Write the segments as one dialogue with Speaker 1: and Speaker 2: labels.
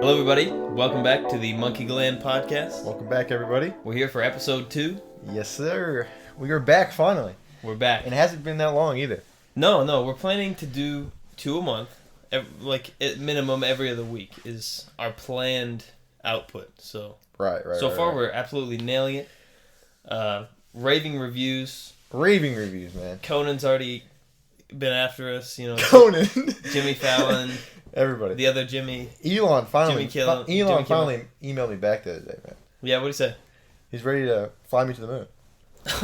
Speaker 1: Hello, everybody. Welcome back to the Monkey Gland podcast.
Speaker 2: Welcome back, everybody.
Speaker 1: We're here for episode 2.
Speaker 2: Yes, sir. We are back finally.
Speaker 1: We're back.
Speaker 2: And it hasn't been that long either.
Speaker 1: No. We're planning to do 2 a month. Like, at minimum, every other week is our planned output. So,
Speaker 2: Right.
Speaker 1: So far, we're absolutely nailing it. Raving reviews.
Speaker 2: Raving reviews, man.
Speaker 1: Conan's already been after us.
Speaker 2: Conan.
Speaker 1: Jimmy Fallon.
Speaker 2: Everybody.
Speaker 1: The other Jimmy.
Speaker 2: Elon finally
Speaker 1: Jimmy
Speaker 2: emailed me back the other day, man.
Speaker 1: Yeah, what'd he say?
Speaker 2: He's ready to fly me to the moon.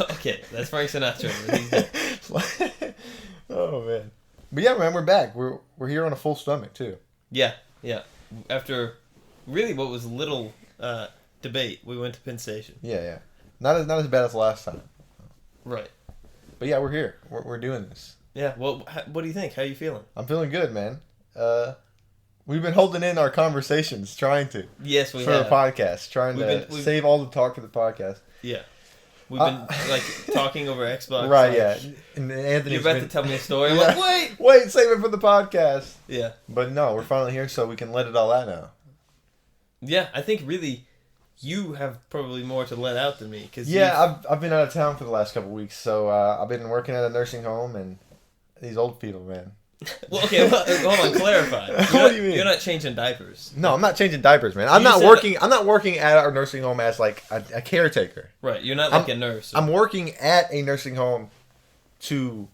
Speaker 1: Okay, that's Frank Sinatra.
Speaker 2: Oh, man. But yeah, man, we're back. We're here on a full stomach, too.
Speaker 1: Yeah. After really what was little debate, we went to Penn Station.
Speaker 2: Yeah. Not as bad as last time.
Speaker 1: Right.
Speaker 2: But yeah, we're here. We're doing this.
Speaker 1: Yeah. Well, what do you think? How are you feeling?
Speaker 2: I'm feeling good, man. We've been holding in our conversations, trying to.
Speaker 1: Yes, we
Speaker 2: have. For the podcast, trying to save all the talk for the podcast.
Speaker 1: Yeah. We've been talking over Xbox.
Speaker 2: Right, yeah. And
Speaker 1: You're about to tell me a story. I'm
Speaker 2: yeah.
Speaker 1: like,
Speaker 2: wait, save it for the podcast.
Speaker 1: Yeah.
Speaker 2: But no, we're finally here, so we can let it all out now.
Speaker 1: Yeah, I think really you have probably more to let out than me.
Speaker 2: I've been out of town for the last couple of weeks, so I've been working at a nursing home, and these old people, man.
Speaker 1: Well, okay, hold on, clarify.
Speaker 2: What do you mean?
Speaker 1: You're not changing diapers.
Speaker 2: No, I'm not changing diapers, man. I'm not working at our nursing home as like a caretaker.
Speaker 1: Right, you're not like a nurse.
Speaker 2: I'm working at a nursing home to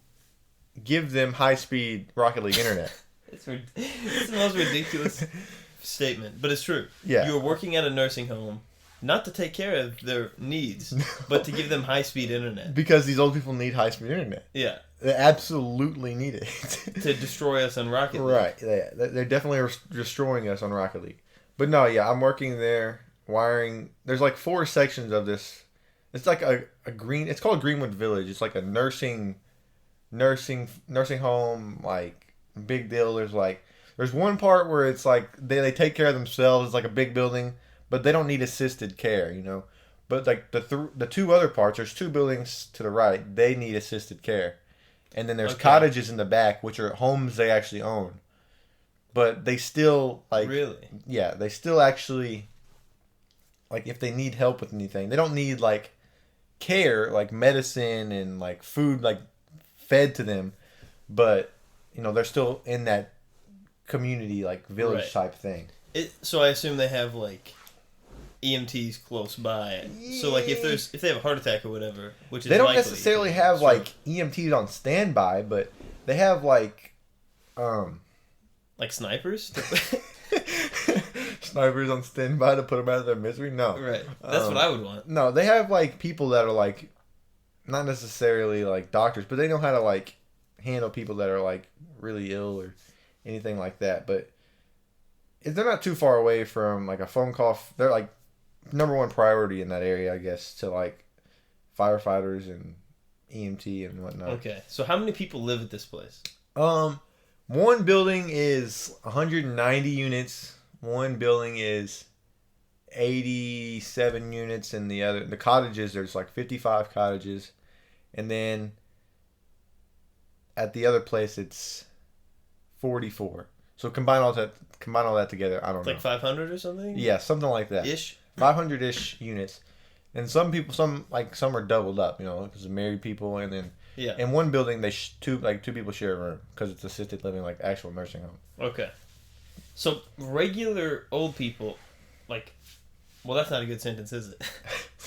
Speaker 2: give them high-speed Rocket League internet.
Speaker 1: It's the most ridiculous statement, but it's true.
Speaker 2: Yeah.
Speaker 1: You're working at a nursing home not to take care of their needs, but to give them high-speed internet.
Speaker 2: Because these old people need high-speed internet.
Speaker 1: Yeah.
Speaker 2: They absolutely need it.
Speaker 1: To destroy us on Rocket League.
Speaker 2: Right. They're definitely destroying us on Rocket League. But no, yeah, I'm working there, wiring. There's like 4 sections of this. It's like a green. It's called Greenwood Village. It's like a nursing home, like big deal. There's one part where it's like they take care of themselves. It's like a big building, but they don't need assisted care, you know. But like the 2 other parts, there's 2 buildings to the right. They need assisted care. And then there's cottages in the back, which are homes they actually own. But they still, like...
Speaker 1: Really?
Speaker 2: Yeah, they still actually... Like, if they need help with anything, they don't need, like, care, like medicine and, like, food, like, fed to them. But, you know, they're still in that community, like, village type thing.
Speaker 1: So I assume they have, like... EMTs close by. So like if they have a heart attack or whatever, which is
Speaker 2: they don't
Speaker 1: likely,
Speaker 2: necessarily have like EMTs on standby, but they have like
Speaker 1: snipers.
Speaker 2: Snipers on standby to put them out of their misery. No,
Speaker 1: right. That's what I would want.
Speaker 2: No, they have like people that are like not necessarily like doctors, but they know how to like handle people that are like really ill or anything like that. But if they're not too far away from like a phone call, they're like number 1 priority in that area, I guess, to like firefighters and EMT and whatnot.
Speaker 1: Okay, so how many people live at this place?
Speaker 2: One building is 190 units. One building is 87 units, and the cottages, there's like 55 cottages, and then at the other place it's 44. So combine all that together, I don't know.
Speaker 1: Like 500 or something?
Speaker 2: Yeah, something like that.
Speaker 1: Ish.
Speaker 2: 500-ish units, and some are doubled up, you know, because of married people, and then in one building two people share a room because it's assisted living, like actual nursing home.
Speaker 1: Okay, so regular old people, like, well, that's not a good sentence, is it?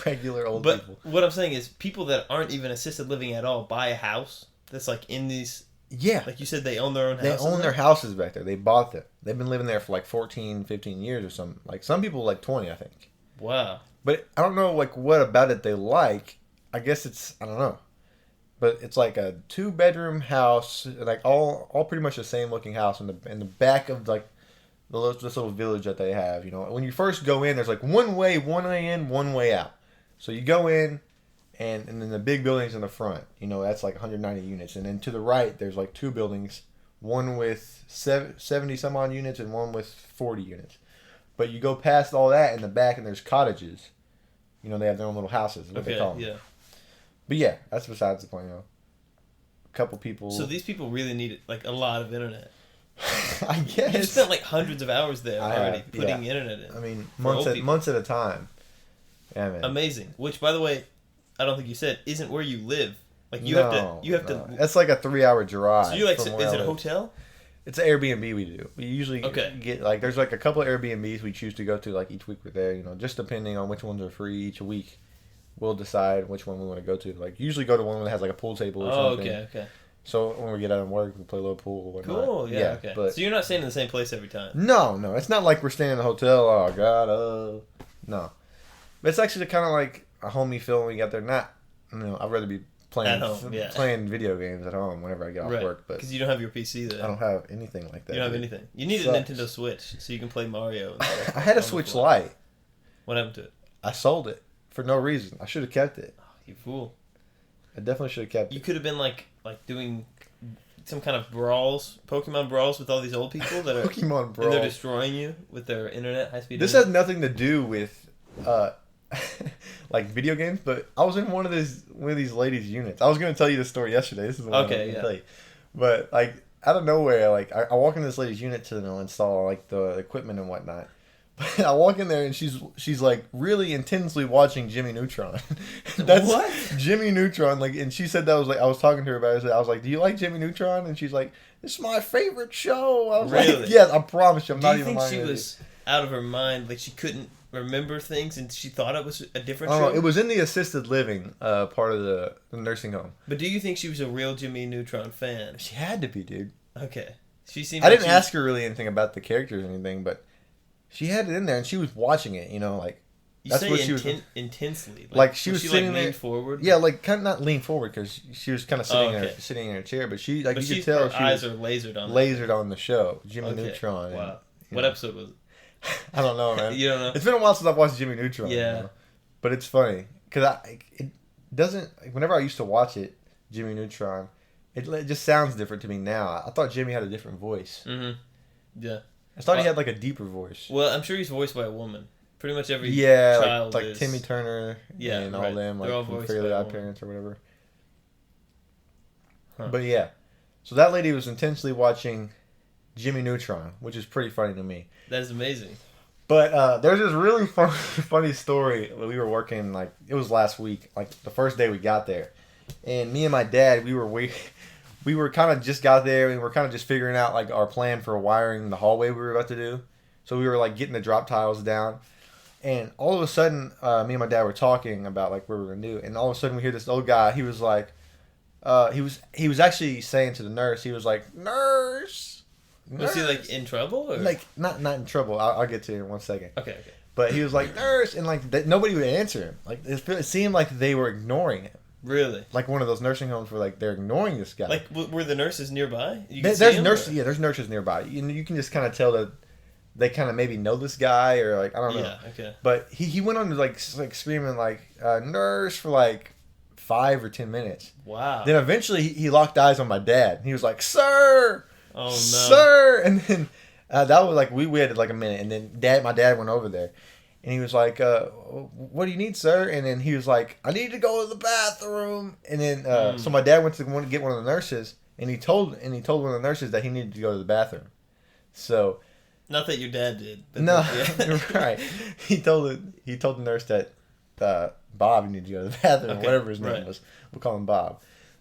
Speaker 2: Regular old people.
Speaker 1: But what I'm saying is, people that aren't even assisted living at all buy a house that's like in these.
Speaker 2: Yeah.
Speaker 1: Like you said, they own their own houses.
Speaker 2: They own their houses back there. They bought them. They've been living there for like 14, 15 years or something. Like some people like 20, I think.
Speaker 1: Wow.
Speaker 2: But I don't know like what about it they like. I guess I don't know. But it's like a 2-bedroom house, like all pretty much the same looking house in the back of like this little village that they have, you know. When you first go in, there's like one way in, one way out. So you go in and then the big building's in the front, you know, that's like 190 units. And then to the right, there's like 2 buildings, one with 70 some odd units and one with 40 units. But you go past all that in the back and there's cottages. You know, they have their own little houses, is what they call them.
Speaker 1: Yeah.
Speaker 2: But yeah, that's besides the point, you know. A couple people.
Speaker 1: So these people really need like a lot of internet.
Speaker 2: I guess.
Speaker 1: You spent like hundreds of hours there already
Speaker 2: have,
Speaker 1: putting internet in.
Speaker 2: I mean,
Speaker 1: for
Speaker 2: months at a time. Yeah, man.
Speaker 1: Amazing. Which, by the way, I don't think you said isn't where you live. Like you have to.
Speaker 2: It's like a 3-hour drive.
Speaker 1: So you like? Is it a hotel?
Speaker 2: It's an Airbnb we do. We usually
Speaker 1: Okay.
Speaker 2: get like there's like a couple of Airbnbs we choose to go to like each week we're there. You know, just depending on which ones are free each week, we'll decide which one we want to go to. Like usually go to one that has like a pool table or something.
Speaker 1: Okay.
Speaker 2: So when we get out of work, we play a little pool or whatnot.
Speaker 1: Cool. Yeah. Okay.
Speaker 2: But
Speaker 1: so you're not staying in the same place every time.
Speaker 2: no, it's not like we're staying in a hotel. Oh God, no. But it's actually kind of like a homey feel when we get there. Not, I'd rather be playing
Speaker 1: at home,
Speaker 2: playing video games at home whenever I get off work. But
Speaker 1: because you don't have your PC there.
Speaker 2: I don't have anything like that.
Speaker 1: You don't have anything. You need a Nintendo Switch so you can play Mario. And stuff
Speaker 2: I had a Switch Lite.
Speaker 1: What happened to it?
Speaker 2: I sold it for no reason. I should have kept it.
Speaker 1: Oh, you fool!
Speaker 2: I definitely should have kept it.
Speaker 1: You could have been like doing some kind of brawls, Pokemon brawls with all these old people that are
Speaker 2: Pokemon brawls.
Speaker 1: And they're destroying you with their internet, high speed.
Speaker 2: This has nothing to do with like video games, but I was in one of these ladies' units. I was going to tell you this story yesterday. This is the one I was going to tell you. But like out of nowhere, like I walk in this lady's unit to install like the equipment and whatnot. But I walk in there and she's like really intensely watching Jimmy Neutron. That's
Speaker 1: what?
Speaker 2: Jimmy Neutron, like, and she said that was like I was talking to her about it. I was like, "Do you like Jimmy Neutron?" And she's like, "It's my favorite show." I was like, "Yes, I promise you, I'm not even lying."
Speaker 1: Do you think she was out of her mind, like she couldn't remember things and she thought it was a different
Speaker 2: show?
Speaker 1: show?
Speaker 2: It was in the assisted living part of the nursing home.
Speaker 1: But do you think she was a real Jimmy Neutron fan?
Speaker 2: She had to be, dude.
Speaker 1: Okay. She seemed.
Speaker 2: I didn't ask her really anything about the characters or anything, but she had it in there and she was watching it. Like
Speaker 1: that's what she was intensely.
Speaker 2: Like she was sitting there,
Speaker 1: leaned forward.
Speaker 2: Yeah, like kind of not lean forward because she was kind of sitting in her chair, but she you could tell
Speaker 1: her eyes are lasered
Speaker 2: on the show. Jimmy Neutron.
Speaker 1: Wow. What episode was it?
Speaker 2: I don't know, man.
Speaker 1: You don't know?
Speaker 2: It's been a while since I've watched Jimmy Neutron.
Speaker 1: Yeah.
Speaker 2: But it's funny because it doesn't. Whenever I used to watch it, Jimmy Neutron, it just sounds different to me now. I thought Jimmy had a different voice.
Speaker 1: Mm-hmm. Yeah.
Speaker 2: I thought he had like a deeper voice.
Speaker 1: Well, I'm sure he's voiced by a woman. Pretty much every child
Speaker 2: like Timmy Turner and all them, like from Fairly Odd Parents or whatever. Huh. But yeah, so that lady was intensely watching Jimmy Neutron, which is pretty funny to me.
Speaker 1: That's amazing.
Speaker 2: But there's this really funny story. We were working, like, it was last week, like the first day we got there. And me and my dad, we were kind of just got there, and we were kind of just figuring out like our plan for wiring the hallway we were about to do. So we were like getting the drop tiles down, and all of a sudden, me and my dad were talking about like what we were gonna do, and all of a sudden we hear this old guy. He was like, he was actually saying to the nurse, he was like, "Nurse."
Speaker 1: Was he like in trouble or
Speaker 2: like not in trouble? I'll get to it in 1 second.
Speaker 1: Okay.
Speaker 2: But he was like, "Nurse," and like nobody would answer him. Like it seemed like they were ignoring him.
Speaker 1: Really?
Speaker 2: Like one of those nursing homes where like they're ignoring this guy.
Speaker 1: Like were the nurses nearby?
Speaker 2: There's nurses. Yeah, there's nurses nearby. You can just kind of tell that they kind of maybe know this guy or like I don't know.
Speaker 1: Yeah. Okay.
Speaker 2: But he went on to like screaming like "nurse" for like 5 or 10 minutes.
Speaker 1: Wow.
Speaker 2: Then eventually he locked eyes on my dad. He was like, "Sir."
Speaker 1: Oh no.
Speaker 2: Sir, and then that was like we waited like a minute, and then my dad went over there, and he was like, "What do you need, sir?" And then he was like, "I need to go to the bathroom." And then so my dad went to get one of the nurses, and he told one of the nurses that he needed to go to the bathroom. So,
Speaker 1: not that your dad did. But
Speaker 2: no, you're right. He told the nurse that Bob needed to go to the bathroom, whatever his name was. We'll call him Bob.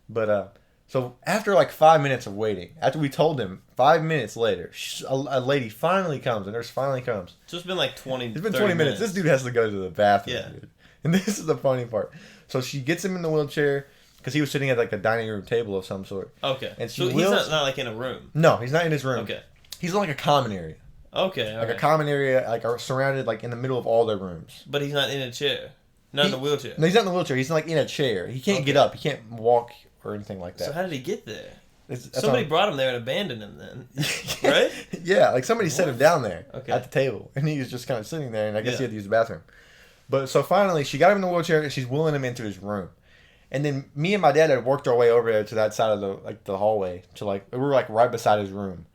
Speaker 2: But so after like 5 minutes of waiting, after we told him, 5 minutes later, a lady finally comes. A nurse finally comes.
Speaker 1: So it's been like 20.
Speaker 2: It's been 20 minutes. This dude has to go to the bathroom.
Speaker 1: Yeah.
Speaker 2: Dude. And this is the funny part. So she gets him in the wheelchair because he was sitting at like a dining room table of some sort.
Speaker 1: Okay.
Speaker 2: And
Speaker 1: so he's not like in a room.
Speaker 2: No, he's not in his room.
Speaker 1: Okay.
Speaker 2: He's in like a common area.
Speaker 1: Okay.
Speaker 2: Like a common area, like surrounded like in the middle of all their rooms.
Speaker 1: But he's not in a chair. Not in a wheelchair.
Speaker 2: No, he's not in a wheelchair. He's like in a chair. He can't get up. He can't walk or anything like that.
Speaker 1: So how did he get there?
Speaker 2: That's
Speaker 1: somebody brought him there and abandoned him then, right?
Speaker 2: Yeah, like somebody set him down there
Speaker 1: at
Speaker 2: the table, and he was just kind of sitting there, and I guess he had to use the bathroom. But so finally, she got him in the wheelchair, and she's wheeling him into his room. And then me and my dad had worked our way over there to that side of the hallway to we were like right beside his room,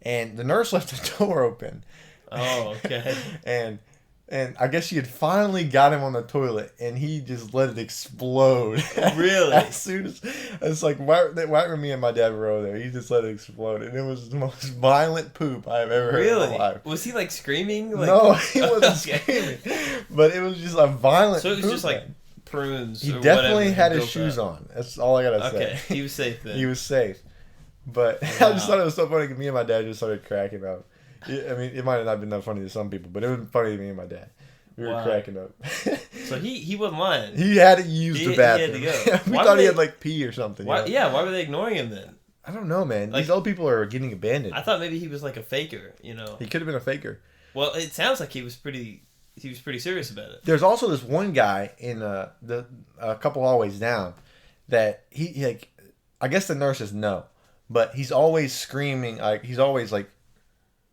Speaker 2: and the nurse left the door open.
Speaker 1: Oh, okay.
Speaker 2: And And I guess she had finally got him on the toilet, and he just let it explode.
Speaker 1: Really?
Speaker 2: As soon as it's like right when me and my dad were over there, he just let it explode, and it was the most violent poop I have ever heard in my life.
Speaker 1: Was he like screaming? Like,
Speaker 2: no, he wasn't screaming, but it was just a violent.
Speaker 1: So it was
Speaker 2: poop,
Speaker 1: just like prunes.
Speaker 2: He
Speaker 1: or
Speaker 2: definitely
Speaker 1: whatever
Speaker 2: had his shoes on. That's all I gotta say.
Speaker 1: Okay, he was safe then.
Speaker 2: He was safe, but
Speaker 1: Wow.
Speaker 2: I just thought it was so funny because me and my dad just started cracking up. I mean, it might have not been that funny to some people, but it was funny to me and my dad. We were cracking up.
Speaker 1: So he wasn't lying.
Speaker 2: He had to use the bathroom.
Speaker 1: He had to go.
Speaker 2: We thought he had like pee or something.
Speaker 1: Why, yeah, why were they ignoring him then?
Speaker 2: I don't know, man.
Speaker 1: Like,
Speaker 2: these old people are getting abandoned.
Speaker 1: I thought maybe he was like a faker, you know.
Speaker 2: He could have been a faker.
Speaker 1: Well, it sounds like he was pretty serious about it.
Speaker 2: There's also this one guy in a couple hallways down that he like. I guess the nurses know, but he's always screaming. Like he's always like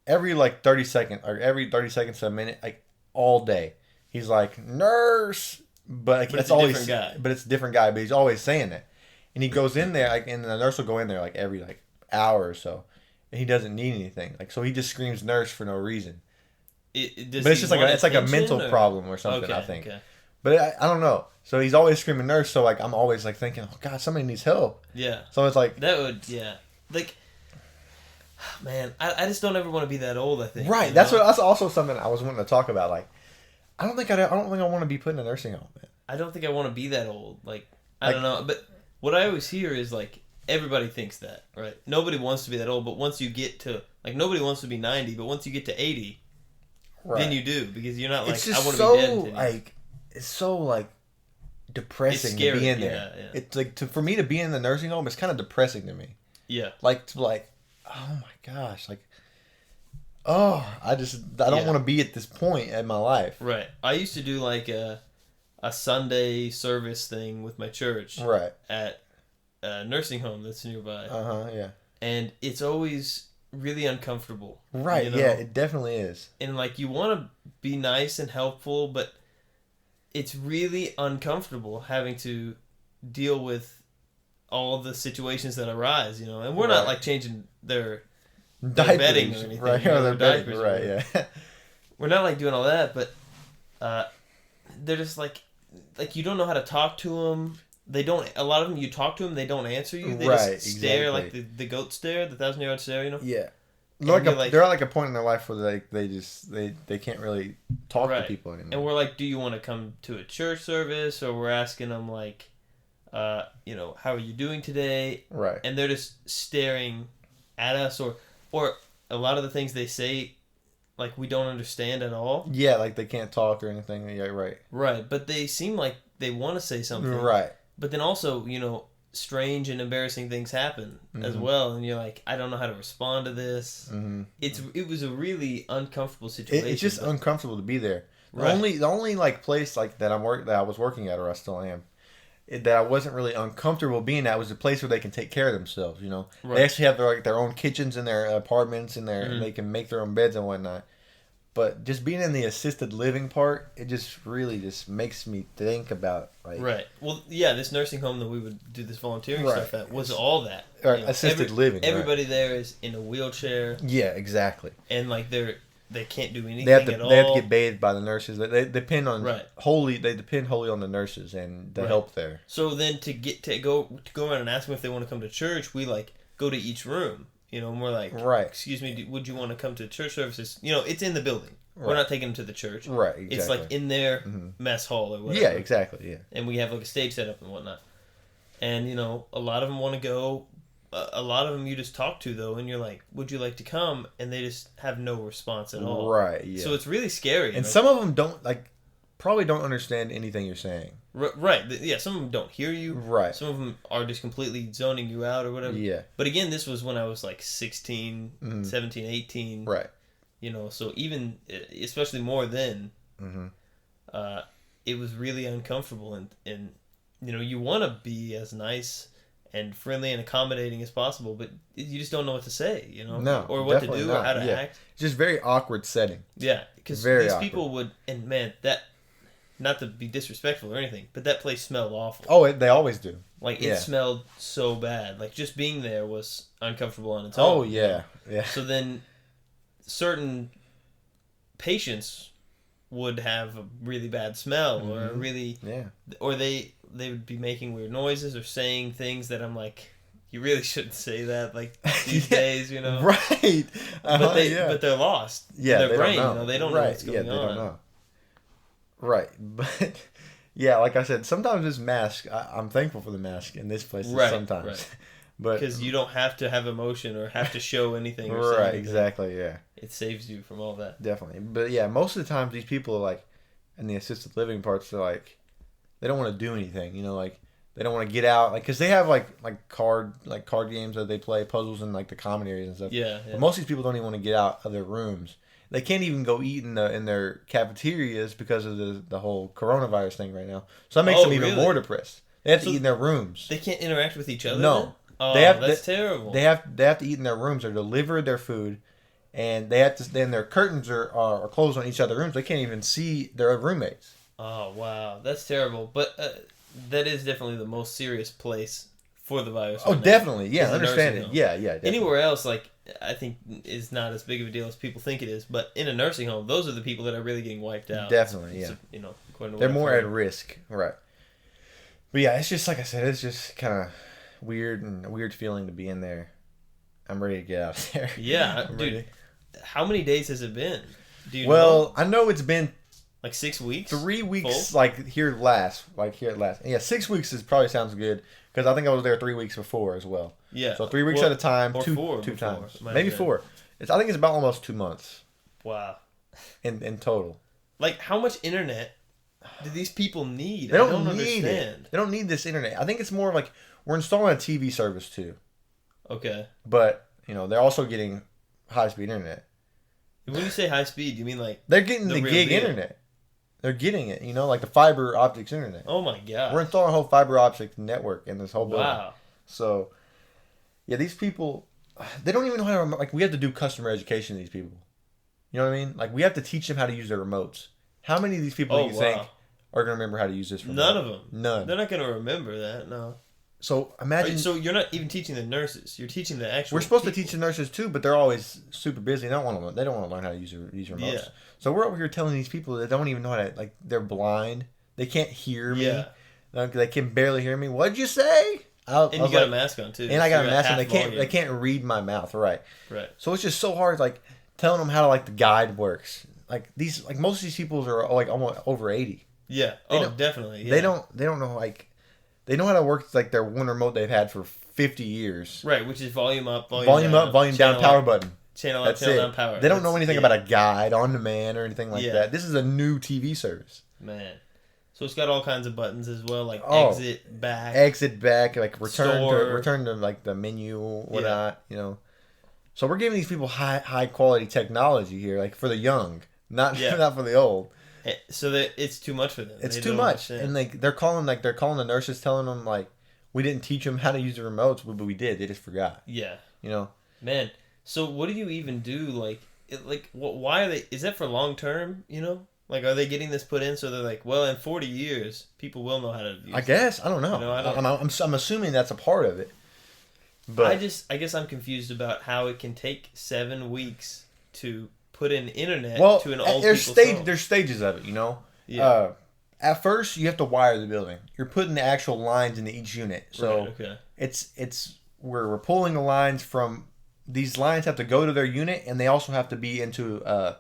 Speaker 2: every like 30 seconds or every 30 seconds to a minute, like all day. He's like nurse, but
Speaker 1: it's
Speaker 2: always
Speaker 1: a different guy.
Speaker 2: But it's a different guy. But he's always saying that, and he goes in there like, and the nurse will go in there like every like hour or so, and he doesn't need anything. Like so, he just screams nurse for no reason. But it's just like a mental problem or something.
Speaker 1: Okay,
Speaker 2: I think.
Speaker 1: Okay.
Speaker 2: But I don't know. So he's always screaming nurse. So like I'm always like thinking, oh God, somebody needs help.
Speaker 1: Yeah.
Speaker 2: So it's like
Speaker 1: like. Man, I just don't ever want to be that old. I think.
Speaker 2: Right.
Speaker 1: You know?
Speaker 2: That's also something I was wanting to talk about. Like. I don't think I want to be put in a nursing home, man.
Speaker 1: I don't think I want to be that old. Like, I don't know. But what I always hear is, like, everybody thinks that, right? Nobody wants to be that old, but once you get to, like, nobody wants to be 90, but once you get to 80, then you do, because you're not like, I want to be dead in 10 years.
Speaker 2: Like, it's so, like, depressing to be in there.
Speaker 1: Yeah.
Speaker 2: It's, like, for me to be in the nursing home, it's kind of depressing to me.
Speaker 1: Yeah.
Speaker 2: Like, oh, my gosh, like, I don't want to be at this point in my life.
Speaker 1: Right. I used to do like a Sunday service thing with my church.
Speaker 2: Right.
Speaker 1: At a nursing home that's nearby.
Speaker 2: Yeah.
Speaker 1: And it's always really uncomfortable.
Speaker 2: Right.
Speaker 1: You know?
Speaker 2: Yeah, it definitely is.
Speaker 1: And like you want to be nice and helpful, but it's really uncomfortable having to deal with all the situations that arise, you know. And we're not like changing their bedding or anything.
Speaker 2: Right, their diapers, right, yeah.
Speaker 1: We're not like doing all that, but they're just like you don't know how to talk to them. They don't. A lot of them, you talk to them, they don't answer you. They just stare like the goat stare, the 1,000-yard stare, you know.
Speaker 2: Yeah, they're at like a point in their life where they can't really talk to people anymore.
Speaker 1: And we're like, do you want to come to a church service? Or we're asking them like, you know, how are you doing today?
Speaker 2: Right.
Speaker 1: And they're just staring at us, or a lot of the things they say, like, we don't understand at all.
Speaker 2: Yeah, like they can't talk or anything. Yeah, right.
Speaker 1: Right, but they seem like they want to say something.
Speaker 2: Right.
Speaker 1: But then also, you know, strange and embarrassing things happen as well, and you're like, I don't know how to respond to this. Mm-hmm. It was a really uncomfortable situation.
Speaker 2: It's just uncomfortable to be there. The only like place like that I was working at, or I still am, that I wasn't really uncomfortable being at was a place where they can take care of themselves. You know, they actually have their own kitchens in their apartments, and and they can make their own beds and whatnot. But just being in the assisted living part, it just really just makes me think about like
Speaker 1: Well, yeah, this nursing home that we would do this volunteering stuff at was all that.
Speaker 2: Or assisted living.
Speaker 1: Everybody there is in a wheelchair.
Speaker 2: Yeah, exactly.
Speaker 1: And like they can't do anything at all.
Speaker 2: They have to get bathed by the nurses. They depend on wholly on the nurses and the help there. So then to
Speaker 1: go around and ask them if they want to come to church, we like go to each room, you know, and we're like, excuse me, would you want to come to church services? You know, it's in the building. We're not taking them to the church.
Speaker 2: Right, exactly.
Speaker 1: It's like in their mess hall or whatever.
Speaker 2: Yeah, exactly, yeah.
Speaker 1: And we have like a stage set up and whatnot. And, you know, a lot of them want to go. A lot of them you just talk to, though, and you're like, would you like to come? And they just have no response at all.
Speaker 2: Right, yeah.
Speaker 1: So it's really scary.
Speaker 2: And some of them probably don't understand anything you're saying.
Speaker 1: Right. Yeah, some of them don't hear you.
Speaker 2: Right.
Speaker 1: Some of them are just completely zoning you out or whatever.
Speaker 2: Yeah.
Speaker 1: But again, this was when I was like 16, 17, 18.
Speaker 2: Right.
Speaker 1: You know, so even, especially more then, it was really uncomfortable. And you know, you want to be as nice and friendly and accommodating as possible, but you just don't know what to say, you know?
Speaker 2: No,
Speaker 1: or what to do, or how to act.
Speaker 2: Just very awkward setting.
Speaker 1: Yeah, because these people would, and man, that, not to be disrespectful or anything, but that place smelled awful.
Speaker 2: Oh, they always do.
Speaker 1: Like, it smelled so bad. Like, just being there was uncomfortable on its own.
Speaker 2: Oh, yeah, yeah.
Speaker 1: So then, certain patients would have a really bad smell or a really or they would be making weird noises or saying things that I'm like, you really shouldn't say that like these days, you know.
Speaker 2: Right.
Speaker 1: But they're lost.
Speaker 2: Yeah,
Speaker 1: in their brain, you know, they don't know what's going on.
Speaker 2: Yeah, they don't know. Right, but yeah, like I said, sometimes this mask, I'm thankful for the mask in this place. Right, sometimes, right. But
Speaker 1: because you don't have to have emotion or have to show anything. Or
Speaker 2: right,
Speaker 1: anything.
Speaker 2: Exactly, yeah.
Speaker 1: It saves you from all that.
Speaker 2: Definitely, but yeah, most of the times these people are like, in the assisted living parts, they're like, they don't want to do anything, you know, like they don't want to get out, like because they have like card games that they play, puzzles in like the common areas and stuff.
Speaker 1: Yeah.
Speaker 2: But most of these people don't even want to get out of their rooms. They can't even go eat in their cafeterias because of the whole coronavirus thing right now. So that makes them even more depressed. They have to eat in their rooms.
Speaker 1: They can't interact with each other.
Speaker 2: No,
Speaker 1: then? Oh, that's terrible.
Speaker 2: They have to eat in their rooms or deliver their food, and they have to. Then their curtains are closed on each other's rooms. They can't even see their roommates.
Speaker 1: Oh wow, that's terrible. But that is definitely the most serious place for the virus.
Speaker 2: Oh, definitely, yeah, understand it. Yeah, definitely.
Speaker 1: Anywhere else, like I think, is not as big of a deal as people think it is. But in a nursing home, those are the people that are really getting wiped out.
Speaker 2: Definitely, yeah.
Speaker 1: You know, according to
Speaker 2: they're more at risk, right? But yeah, it's just like I said, it's just kind of weird and a weird feeling to be in there. I'm ready to get out of there.
Speaker 1: Yeah, dude. How many days has it been? Do you know?
Speaker 2: I know it's been
Speaker 1: like 6 weeks.
Speaker 2: 3 weeks, like here at last. Yeah, 6 weeks probably sounds good because I think I was there 3 weeks before as well.
Speaker 1: Yeah.
Speaker 2: So 3 weeks at a time,
Speaker 1: or
Speaker 2: two times, maybe 4. I think it's about almost 2 months.
Speaker 1: Wow.
Speaker 2: In total.
Speaker 1: Like, how much internet do these people need?
Speaker 2: They don't need it. They don't need this internet. I think it's more like we're installing a TV service too.
Speaker 1: Okay.
Speaker 2: But you know they're also getting high-speed internet.
Speaker 1: When you say high speed, you mean like
Speaker 2: they're getting the gig internet? They're getting it, you know, like the fiber optics internet.
Speaker 1: Oh my god!
Speaker 2: We're installing a whole fiber optic network in this whole building.
Speaker 1: Wow.
Speaker 2: So, yeah, these people, they don't even know how to like. We have to do customer education to these people. You know what I mean? Like we have to teach them how to use their remotes. How many of these people do you think are going to remember how to use this remote?
Speaker 1: None of them.
Speaker 2: None.
Speaker 1: They're not going to remember that. No.
Speaker 2: So imagine.
Speaker 1: So you're not even teaching the nurses. You're teaching the actual.
Speaker 2: We're supposed to teach the nurses too, but they're always super busy. They don't want to learn how to use remotes. Yeah. So we're over here telling these people that don't even know how to, like, they're blind. They can't hear me. Yeah. They can barely hear me. What'd you say?
Speaker 1: And you got a mask on too.
Speaker 2: And I got a mask on. They can't read my mouth. Right. So it's just so hard, like telling them how like the guide works. Like most of these people are like almost over 80.
Speaker 1: Yeah. Definitely. Yeah.
Speaker 2: They don't know like. They know how to work like their one remote they've had for 50 years.
Speaker 1: Right, which is volume up,
Speaker 2: volume down, power button.
Speaker 1: Channel up, channel down, power.
Speaker 2: They don't know anything about a guide, on demand, or anything like that. This is a new TV service.
Speaker 1: Man. So it's got all kinds of buttons as well, like exit back,
Speaker 2: like return to like the menu, whatnot, you know. So we're giving these people high quality technology here, like for the young, not for the old.
Speaker 1: So that it's too much for them.
Speaker 2: It's too much, and they're calling the nurses, telling them like we didn't teach them how to use the remotes, but we did. They just forgot.
Speaker 1: Yeah,
Speaker 2: you know,
Speaker 1: man. So what do you even do? Why are they? Is that for long term? You know, like are they getting this put in so they're like, well, in 40 years, people will know how to use
Speaker 2: I guess I don't know. You know, I'm assuming that's a part of it. But
Speaker 1: I guess I'm confused about how it can take 7 weeks to put in internet to an old people's home.
Speaker 2: There's stages of it, you know.
Speaker 1: Yeah.
Speaker 2: At first, you have to wire the building. You're putting the actual lines into each unit. So it's we're pulling the lines from. These lines have to go to their unit, and they also have to be into a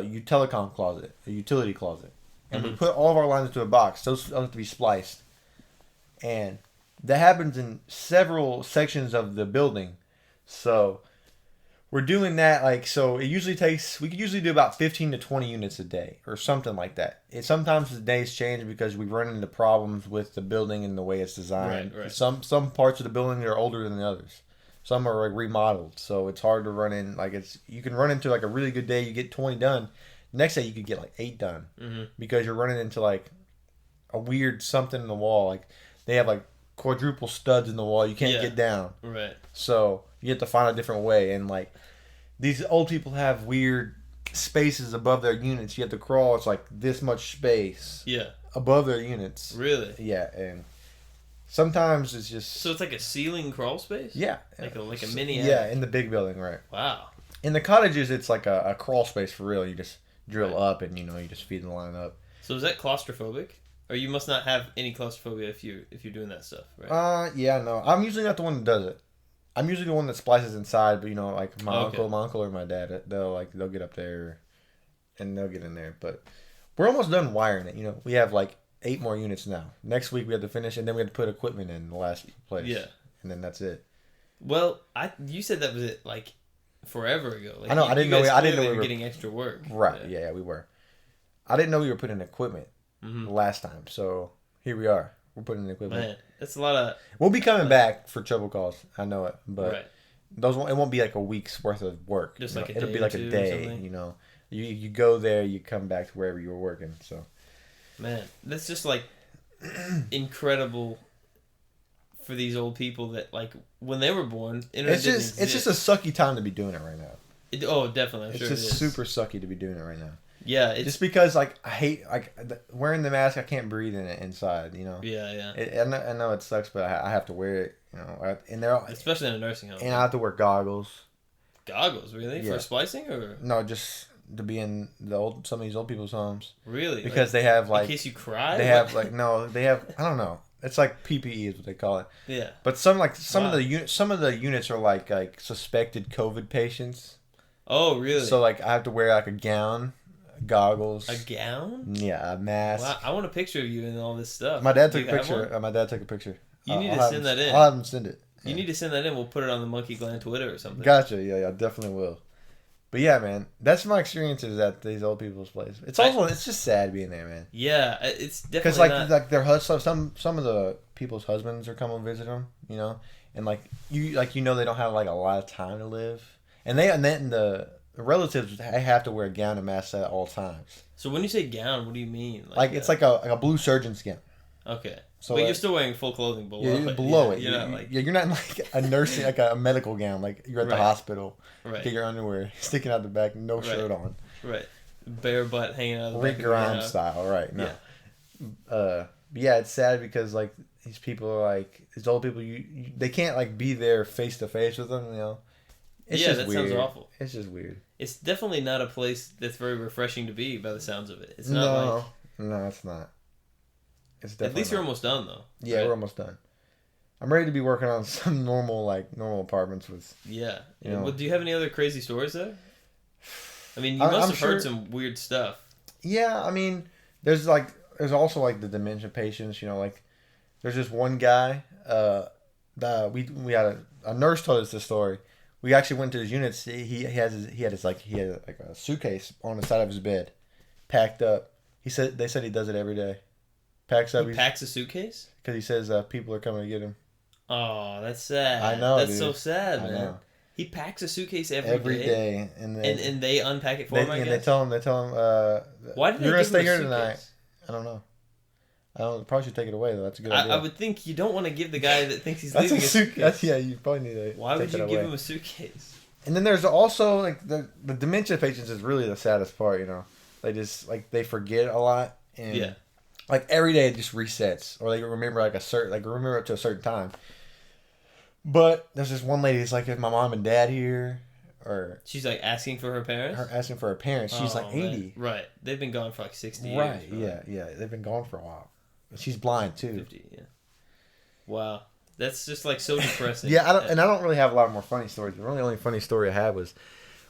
Speaker 2: utility closet. And we put all of our lines into a box. Those have to be spliced. And that happens in several sections of the building. So we're doing that, we could usually do about 15 to 20 units a day or something like that. Sometimes the days change because we run into problems with the building and the way it's designed.
Speaker 1: Right.
Speaker 2: Some parts of the building are older than the others. Some are like remodeled, so it's hard to run in. You can run into like a really good day, you get 20 done. Next day you could get like 8 done because you're running into like a weird something in the wall. Like they have like quadruple studs in the wall you can't get down.
Speaker 1: Right.
Speaker 2: So you have to find a different way, and like these old people have weird spaces above their units. You have to crawl. It's like this much space.
Speaker 1: Yeah.
Speaker 2: Above their units.
Speaker 1: Really?
Speaker 2: Yeah, and sometimes it's just.
Speaker 1: So it's like a ceiling crawl space.
Speaker 2: Yeah.
Speaker 1: Like a mini.
Speaker 2: Yeah, in the big building, right?
Speaker 1: Wow.
Speaker 2: In the cottages, it's like a crawl space for real. You just drill up, and you just feed the line up.
Speaker 1: So is that claustrophobic? Or you must not have any claustrophobia if you're doing that stuff, right?
Speaker 2: Yeah, no. I'm usually not the one that does it. I'm usually the one that splices inside, but like my uncle or my dad, they'll get up there and they'll get in there. But we're almost done wiring it. We have like 8 more units now. Next week we have to finish, and then we have to put equipment in the last place.
Speaker 1: Yeah.
Speaker 2: And then that's it.
Speaker 1: Well, you said that was it like forever ago. Like,
Speaker 2: I know. I didn't know we were
Speaker 1: getting extra work.
Speaker 2: Right. Yeah, we were. I didn't know we were putting equipment last time. So here we are. We're putting in equipment.
Speaker 1: Man, that's a lot of.
Speaker 2: We'll be coming back for trouble calls. I know it, but
Speaker 1: right.
Speaker 2: it won't be like a week's worth of work.
Speaker 1: Just like
Speaker 2: it'll be like a day. You go there, you come back to wherever you were working. So,
Speaker 1: man, that's just like incredible for these old people that like when they were born.
Speaker 2: It's just a sucky time to be doing it right now.
Speaker 1: Definitely. I'm sure
Speaker 2: just super sucky to be doing it right now.
Speaker 1: Yeah,
Speaker 2: just because like I hate wearing the mask. I can't breathe in it inside.
Speaker 1: Yeah.
Speaker 2: I know it sucks, but I have to wear it. And they're
Speaker 1: especially in a nursing home.
Speaker 2: And I have to wear goggles.
Speaker 1: Goggles, really?
Speaker 2: Yeah.
Speaker 1: For splicing or
Speaker 2: no? Just to be in some of these old people's homes.
Speaker 1: Really?
Speaker 2: Because they have like
Speaker 1: in case you cry.
Speaker 2: They have like no. They have I don't know. It's like PPE is what they call it.
Speaker 1: Yeah.
Speaker 2: But some of the units are like suspected COVID patients.
Speaker 1: Oh really?
Speaker 2: So like I have to wear like a gown. Goggles.
Speaker 1: A gown?
Speaker 2: Yeah, a mask.
Speaker 1: Wow, I want a picture of you and all this stuff.
Speaker 2: My dad took a picture.
Speaker 1: You need to send that in.
Speaker 2: I'll have him send it.
Speaker 1: You need to send that in. We'll put it on the Monkey Gland Twitter or something.
Speaker 2: Gotcha. Yeah, I definitely will. But yeah, man, that's my experiences at these old people's places. It's just sad being there, man.
Speaker 1: Yeah, it's definitely
Speaker 2: because like their some of the people's husbands are coming visit them, and you they don't have like a lot of time to live, and then the relatives have to wear a gown and mask at all times.
Speaker 1: So when you say gown, what do you mean?
Speaker 2: Like it's like a blue surgeon's gown.
Speaker 1: Okay.
Speaker 2: So
Speaker 1: but you're still wearing full clothing below
Speaker 2: it.
Speaker 1: You're
Speaker 2: below it. You're not in like a nursing, like a medical gown. Like you're at the hospital.
Speaker 1: Right.
Speaker 2: Get your underwear sticking out the back, no shirt on.
Speaker 1: Right. Bare butt hanging out of the back.
Speaker 2: Rick Grimes style, right? No. Yeah. It's sad because like these people are like these old people. They can't like be there face to face with them. It's just weird.
Speaker 1: Sounds awful.
Speaker 2: It's just weird.
Speaker 1: It's definitely not a place that's very refreshing to be by the sounds of it. It's not
Speaker 2: No, it's not. It's definitely
Speaker 1: at least you're almost done though.
Speaker 2: Yeah,
Speaker 1: right?
Speaker 2: We're almost done. I'm ready to be working on some normal apartments with.
Speaker 1: Yeah. Well, do you have any other crazy stories there? I mean, you must have heard some weird stuff.
Speaker 2: Yeah, I mean, there's also like the dementia patients. Like there's this one guy. We had a nurse told us this story. We actually went to his units. He had a suitcase on the side of his bed, packed up. They said he does it every day. Packs up.
Speaker 1: He packs a suitcase
Speaker 2: because he says people are coming to get him.
Speaker 1: Oh, that's sad.
Speaker 2: I know.
Speaker 1: That's
Speaker 2: dude.
Speaker 1: So sad, man.
Speaker 2: I know.
Speaker 1: He packs a suitcase
Speaker 2: every day, and
Speaker 1: they unpack it for him. I guess.
Speaker 2: They tell him.
Speaker 1: Why did
Speaker 2: you're gonna stay here
Speaker 1: suitcase?
Speaker 2: tonight? I don't know. Probably should take it away though. That's a good idea.
Speaker 1: I would think you don't want to give the guy that thinks he's leaving a suitcase.
Speaker 2: You probably need to.
Speaker 1: Why would you give him a suitcase?
Speaker 2: And then there's also like the dementia patients is really the saddest part. They just they forget a lot, and like every day it just resets, or they remember remember up to a certain time. But there's this one lady. It's like, is my mom and dad here? Or
Speaker 1: she's like asking for her parents.
Speaker 2: She's like 80.
Speaker 1: Man. Right. They've been gone for like 60 years.
Speaker 2: Right. Yeah. They've been gone for a while. She's blind too.
Speaker 1: 50. Yeah. Wow. That's just like so depressing.
Speaker 2: I don't really have a lot more funny stories. The only funny story I had was,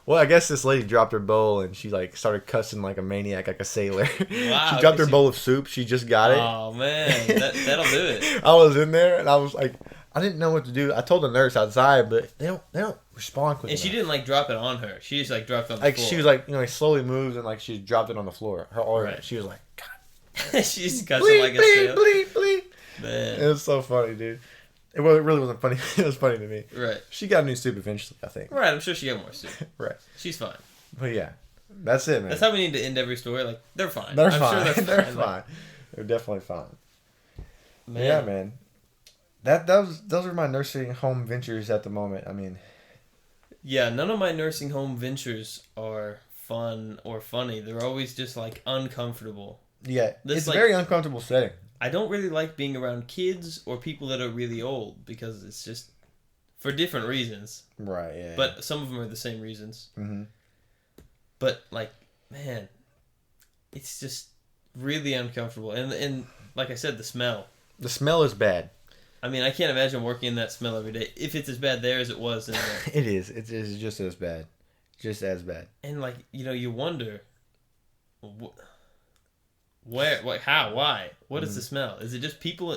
Speaker 2: well, I guess this lady dropped her bowl and she like started cussing like a maniac, like a sailor.
Speaker 1: Wow.
Speaker 2: She dropped her bowl of soup. She just got it.
Speaker 1: Oh man, that'll do it.
Speaker 2: I was in there and I was like, I didn't know what to do. I told the nurse outside, but they don't respond quickly.
Speaker 1: And she didn't like drop it on her. She just like dropped it on the floor.
Speaker 2: She was like, slowly moves and like she dropped it on the floor. She was like, God.
Speaker 1: She just cussing like a sailor.
Speaker 2: Bleep.
Speaker 1: Man.
Speaker 2: It was so funny, dude. It really wasn't funny. It was funny to me.
Speaker 1: Right.
Speaker 2: She got a new soup eventually, I think.
Speaker 1: Right, I'm sure she got more soup.
Speaker 2: Right.
Speaker 1: She's fine.
Speaker 2: But yeah, that's it, man.
Speaker 1: That's how we need to end every story. Like, they're fine.
Speaker 2: They're
Speaker 1: I'm
Speaker 2: fine.
Speaker 1: sure
Speaker 2: They're fine. They're definitely fine.
Speaker 1: Man.
Speaker 2: Yeah, man. Those are my nursing home ventures at the moment. I mean,
Speaker 1: yeah, none of my nursing home ventures are fun or funny. They're always just like uncomfortable.
Speaker 2: Yeah, it's a very uncomfortable setting.
Speaker 1: I don't really like being around kids or people that are really old because it's just for different reasons.
Speaker 2: Right. Yeah.
Speaker 1: But some of them are the same reasons.
Speaker 2: Mm-hmm.
Speaker 1: But like, man, it's just really uncomfortable. And like I said, the smell.
Speaker 2: The smell is bad.
Speaker 1: I mean, I can't imagine working in that smell every day if it's as bad there as it was in the...
Speaker 2: It is. It is just as bad. Just as bad.
Speaker 1: And, like, you wonder, where, like, how, why? What is the smell? Is it just people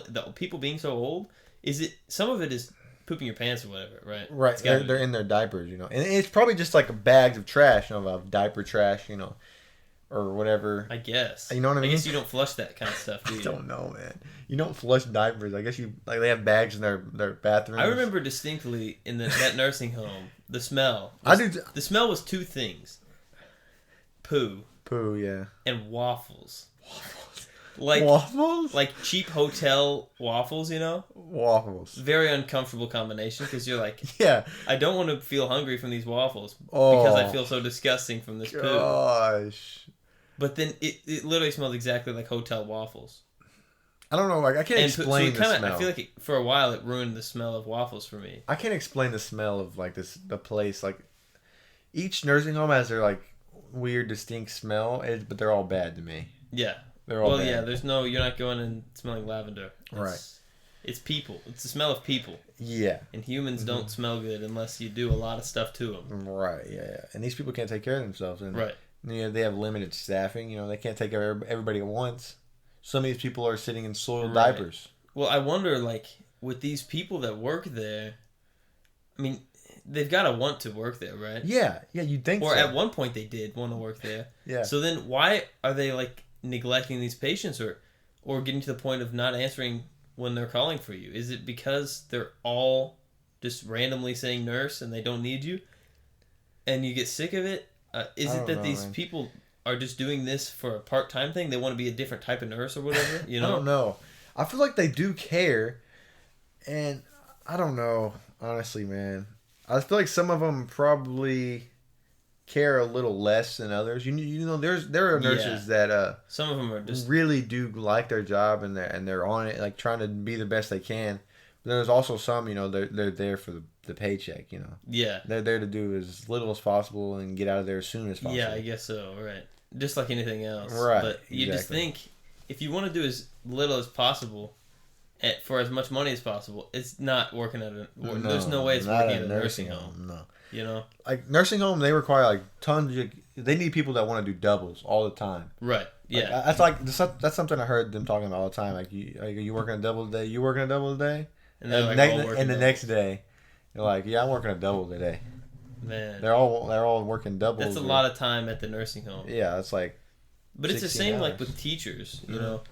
Speaker 1: being so old? Is it, some of it is pooping your pants or whatever, right?
Speaker 2: Right. They're in their diapers, And it's probably just like bags of trash, of diaper trash, or whatever.
Speaker 1: I guess.
Speaker 2: You know what I mean?
Speaker 1: I guess you don't flush that kind of stuff, do you?
Speaker 2: I don't know, man. You don't flush diapers. I guess they have bags in their bathrooms.
Speaker 1: I remember distinctly in that nursing home, the smell. The smell was two things. Poo.
Speaker 2: Poo, yeah.
Speaker 1: And waffles.
Speaker 2: Waffles?
Speaker 1: Like cheap hotel waffles,
Speaker 2: Waffles.
Speaker 1: Very uncomfortable combination because you're like,
Speaker 2: yeah,
Speaker 1: I don't want to feel hungry from these waffles because I feel so disgusting from this poo.
Speaker 2: Gosh.
Speaker 1: But then it literally smells exactly like hotel waffles.
Speaker 2: I don't know, like I can't explain the smell.
Speaker 1: I feel like for a while it ruined the smell of waffles for me.
Speaker 2: I can't explain the smell of like the place. Like each nursing home has their like weird distinct smell, but they're all bad to me.
Speaker 1: Yeah.
Speaker 2: They're all bad.
Speaker 1: Yeah, you're not going and smelling lavender.
Speaker 2: Right.
Speaker 1: It's people. It's the smell of people.
Speaker 2: Yeah.
Speaker 1: And humans don't smell good unless you do a lot of stuff to them.
Speaker 2: Right, yeah. And these people can't take care of themselves. And,
Speaker 1: right.
Speaker 2: They have limited staffing. They can't take care of everybody at once. Some of these people are sitting in soiled diapers.
Speaker 1: Well, I wonder, like, with these people that work there, I mean, they've got to want to work there, right?
Speaker 2: Yeah, you'd think so.
Speaker 1: Or at one point they did want to work there.
Speaker 2: Yeah.
Speaker 1: So then why are they, like, neglecting these patients or getting to the point of not answering when they're calling for you? Is it because they're all just randomly saying nurse and they don't need you? And you get sick of it? Is it that these people are just doing this for a part-time thing? They want to be a different type of nurse or whatever?
Speaker 2: I don't know. I feel like they do care. And I don't know. Honestly, man. I feel like some of them probably care a little less than others. There are nurses that
Speaker 1: some of them are just
Speaker 2: really do like their job and they're on it, like trying to be the best they can. But there's also some, they're there for the paycheck.
Speaker 1: Yeah,
Speaker 2: they're there to do as little as possible and get out of there as soon as possible.
Speaker 1: Yeah, I guess so. Right, just like anything else.
Speaker 2: Right,
Speaker 1: but you just think if you want to do as little as possible for as much money as possible, it's not working at there's no way it's working at a nursing home.
Speaker 2: No. Like nursing home, they require like tons of. They need people that want to do doubles all the time.
Speaker 1: Right. Yeah.
Speaker 2: That's something I heard them talking about all the time. Like you working a double today? You working a double today?
Speaker 1: And the
Speaker 2: next day, they're like, yeah, I'm working a double today.
Speaker 1: Man.
Speaker 2: They're all working doubles.
Speaker 1: That's a lot of time at the nursing home.
Speaker 2: Yeah, it's like.
Speaker 1: But it's the same like with teachers.